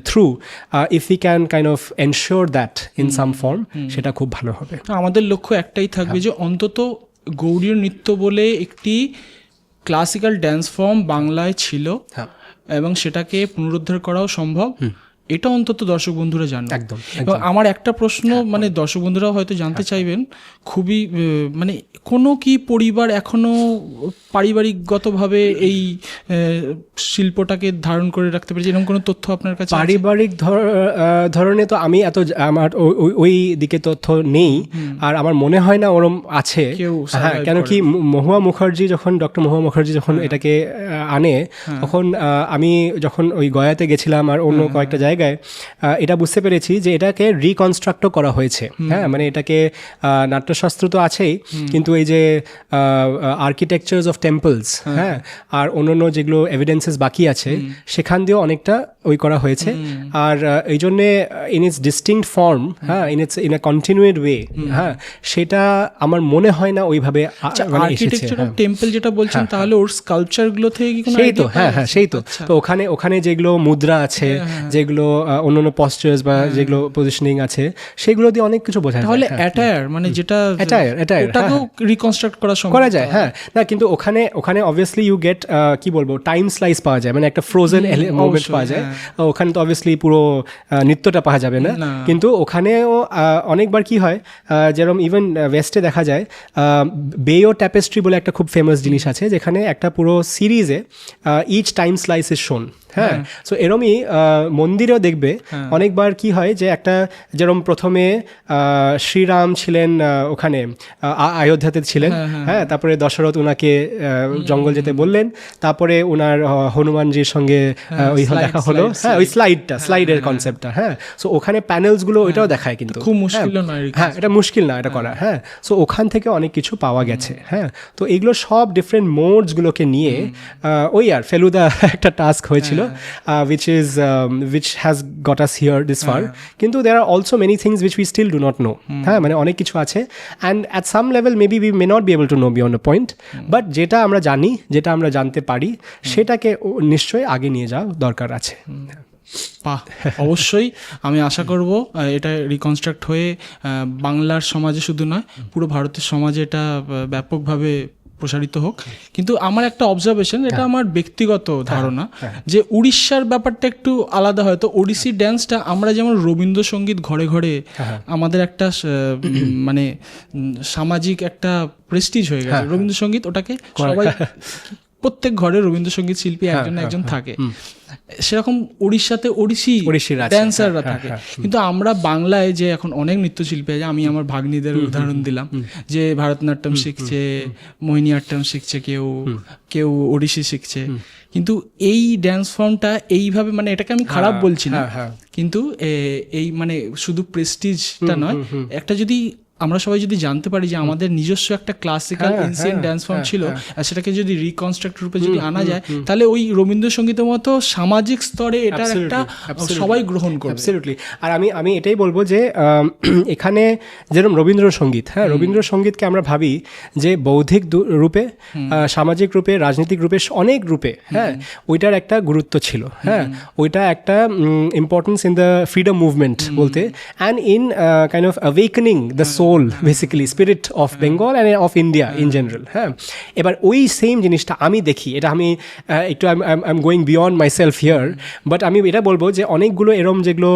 through if you can kind of ensure that in some form, সেটা খুব ভালো হবে। আমাদের লক্ষ্য একটাই থাকবে যে অন্তত গৌড়ীয় নৃত্য বলে একটি ক্লাসিক্যাল ড্যান্স ফর্ম বাংলায় ছিল, এবং সেটাকে পুনরুদ্ধার করাও সম্ভব, এটা অন্তত দর্শক বন্ধুরা জানো। একদম। এবং আমার একটা প্রশ্ন, মানে দর্শক বন্ধুরাও হয়তো জানতে চাইবেন, খুবই মানে কোনো কি পরিবার এখনো পারিবারিকগতভাবে এই শিল্পটাকে ধারণ করে রাখতে পারে, এরকম কোনো তথ্য আপনার কাছে? পারিবারিক ধরনের তো আমি আমার ওই দিকে তথ্য নেই, আর আমার মনে হয় না ওরম আছে, হ্যাঁ। কেন কি মহুয়া মুখার্জি যখন, ডক্টর মহুয়া মুখার্জি যখন এটাকে আনে, তখন আমি যখন ওই গয়াতে গেছিলাম আর অন্য কয়েকটা জায়গায়, এটা বুঝতে পেরেছি যে এটাকে রিকনস্ট্রাক্টও করা হয়েছে, হ্যাঁ। মানে এটাকে নাট্যশাস্ত্র তো আছেই, কিন্তু এই যে আর্কিটেকচার্স অফ টেম্পলস, হ্যাঁ, আর অন্যান্য যেগুলো এভিডেন্সেস বাকি আছে, সেখান দিয়েও অনেকটা ওই করা হয়েছে। আর এই জন্যে ইন ইটস ডিস্টিংক্ট ফর্ম, হ্যাঁ, ইন এ কন্টিনিউয়েড ওয়ে, হ্যাঁ, সেটা আমার মনে হয় না ওইভাবে আর্কিটেকচার অফ টেম্পল যেটা বলছেন, তাহলে ওর স্কাল্পচারগুলো থেকে কি কোনো? সেই তো, হ্যাঁ, সেই তো। তো ওখানে যেগুলো মুদ্রা আছে, যেগুলো অন্যান্য পশ্চার্স বা যেগুলো পজিশনিং আছে, সেগুলো দিয়ে অনেক কিছু বোঝা যায়। তাহলে অ্যাটায়ার, মানে যেটা ওটাকেও রিকনস্ট্রাক্ট করা যায়, হ্যাঁ। না, কিন্তু ওখানে অবভিয়াসলি ইউ গেট কি বলবো, টাইম স্লাইস পাওয়া যায়, মানে একটা ফ্রোজেন মোমেন্ট পাওয়া যায়। ওখানে তো অবভিয়াসলি পুরো নৃত্যটা পাওয়া যাবে না, কিন্তু ওখানেও অনেকবার কি হয়, যেরকম ইভেন ওয়েস্টে দেখা যায় বেও ট্যাপেস্ট্রি বলে একটা খুব ফেমাস জিনিস আছে, যেখানে একটা পুরো সিরিজে ইচ টাইম স্লাইস ইজ শোন, হ্যাঁ। সো এরমই মন্দিরেও দেখবে অনেকবার কি হয় যে একটা, যেরকম প্রথমে শ্রীরাম ছিলেন ওখানে অযোধ্যাতে ছিলেন, হ্যাঁ, তারপরে দশরথ ওনাকে জঙ্গল যেতে বললেন, তারপরে ওনার হনুমানজির সঙ্গে ওই দেখা হলো, হ্যাঁ, ওই স্লাইডের কনসেপ্টটা, হ্যাঁ। সো ওখানে প্যানেলসগুলো ওইটাও দেখায়, কিন্তু খুব মুশকিল নয়, হ্যাঁ, এটা মুশকিল না এটা করা, হ্যাঁ। সো ওখান থেকে অনেক কিছু পাওয়া গেছে, হ্যাঁ। তো এইগুলো সব ডিফারেন্ট মোডসগুলোকে নিয়ে ওই আর ফেলুদা একটা টাস্ক হয়েছিল, which has got us here this far, কিন্তু there are also many things which we still do not know. হ্যাঁ, মানে অনেক কিছু আছে, and at some level maybe we may not be able to know beyond a point, but যেটা আমরা জানি, যেটা আমরা জানতে পারি, সেটাকে নিশ্চয়ই আগে নিয়ে যাওয়া দরকার আছে। বাহ, অবশ্যই আমি আশা করব এটা রিকনস্ট্রাক্ট হয়ে বাংলার সমাজে শুধু নয়, পুরো ভারতের সমাজে এটা ব্যাপকভাবে প্রসারিত হোক। কিন্তু আমার একটা অবজারভেশন, এটা আমার ব্যক্তিগত ধারণা, যে উড়িষ্যার ব্যাপারটা একটু আলাদা। হয়তো ওড়িশি ড্যান্সটা আমরা যেমন রবীন্দ্রসঙ্গীত ঘরে ঘরে আমাদের একটা মানে সামাজিক একটা প্রেস্টিজ হয়ে গেছে রবীন্দ্রসঙ্গীত, ওটাকে সবাই প্রত্যেক ঘরে রবীন্দ্রসঙ্গীত শিল্পী একজন না একজন থাকে, সেরকম উড়িষ্যাতে ওড়িশি ড্যান্সাররা থাকে। কিন্তু আমরা বাংলায় যে এখন অনেক নৃত্যশিল্পী আছে, আমি আমার ভাগ্নিদের উদাহরণ দিলাম, যে ভারতনাট্যম শিখছে, মোহিনীআট্যম শিখছে, কেউ কেউ ওড়িশি শিখছে, কিন্তু এই ড্যান্স ফর্মটা এইভাবে, মানে এটাকে আমি খারাপ বলছি না, কিন্তু এই মানে শুধু প্রেস্টিজটা নয়, একটা যদি আমরা সবাই যদি জানতে পারি যে আমাদের নিজস্ব একটা ক্লাসিক্যাল এনসিয়েন্ট ড্যান্স ফর্ম ছিল, আর সেটাকে যদি রিকনস্ট্রাক্ট রূপে যদি আনা যায়, তাহলে ওই রবীন্দ্রসঙ্গীতের মতো সামাজিক স্তরে এটার একটা সবাই গ্রহণ করবে। অ্যাবসলিউটলি। আর আমি এটাই বলবো যে এখানে যেরকম রবীন্দ্রসঙ্গীত, হ্যাঁ, রবীন্দ্রসঙ্গীতকে আমরা ভাবি যে বৌদ্ধিক রূপে, সামাজিক রূপে, রাজনৈতিক রূপে, অনেক রূপে, হ্যাঁ, ওইটার একটা গুরুত্ব ছিল, হ্যাঁ, ওইটা একটা importance in the freedom movement বলতে, and in kind of awakening the soul, basically spirit of Bengal and of India in general. হ্যাঁ, এবার ওই সেম জিনিসটা আমি দেখি, এটা আমি একটু I am going beyond my self here, but আমি এটা বলবো যে অনেকগুলো এরম যেগুলো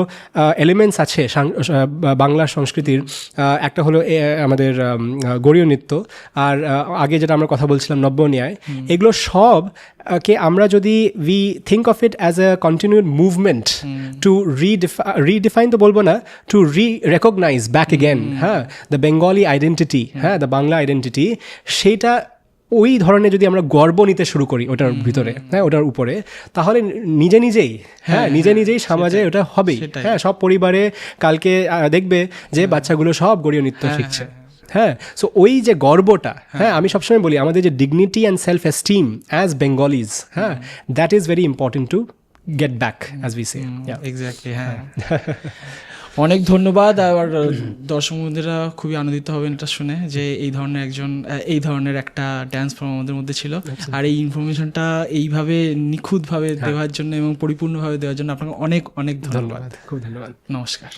এলিমেন্টস আছে বাংলা সংস্কৃতির, একটা হলো আমাদের গৌড়ীয় নৃত্য, আর আগে যেটা আমরা কথা বলছিলাম নব্যন্যায়, এগুলো সব কে আমরা যদি we think of it as a continued movement two redefine তো বলবো না, টু রেকগনাইজ ব্যাক এগেন, হ্যাঁ, দ্য বেঙ্গলি আইডেন্টিটি, হ্যাঁ, দ্য বাংলা আইডেন্টিটি, সেইটা ওই ধরনের যদি আমরা গর্ব নিতে শুরু করি ওটার ভিতরে, হ্যাঁ, ওটার উপরে, তাহলে নিজে নিজেই, হ্যাঁ, নিজে নিজেই সমাজে ওটা হবেই। হ্যাঁ, সব পরিবারে কালকে দেখবে যে বাচ্চাগুলো সব গৌড়ীয় নৃত্য শিখছে। হ্যাঁ, সো ওই যে গর্বটা, হ্যাঁ, আমি সবসময় বলি আমাদের যে dignity and self esteem as Bengalis, হ্যাঁ, that is very important to get back as we say. Exactly, হ্যাঁ। অনেক ধন্যবাদ। আর দর্শক বন্ধুরা খুবই আনন্দিত হবেন এটা শুনে যে এই ধরনের একটা ড্যান্স ফর্ম আমাদের মধ্যে ছিল, আর এই ইনফরমেশনটা এইভাবে নিখুঁতভাবে দেওয়ার জন্য এবং পরিপূর্ণভাবে দেওয়ার জন্য আপনাকে অনেক অনেক ধন্যবাদ। খুব ধন্যবাদ। নমস্কার।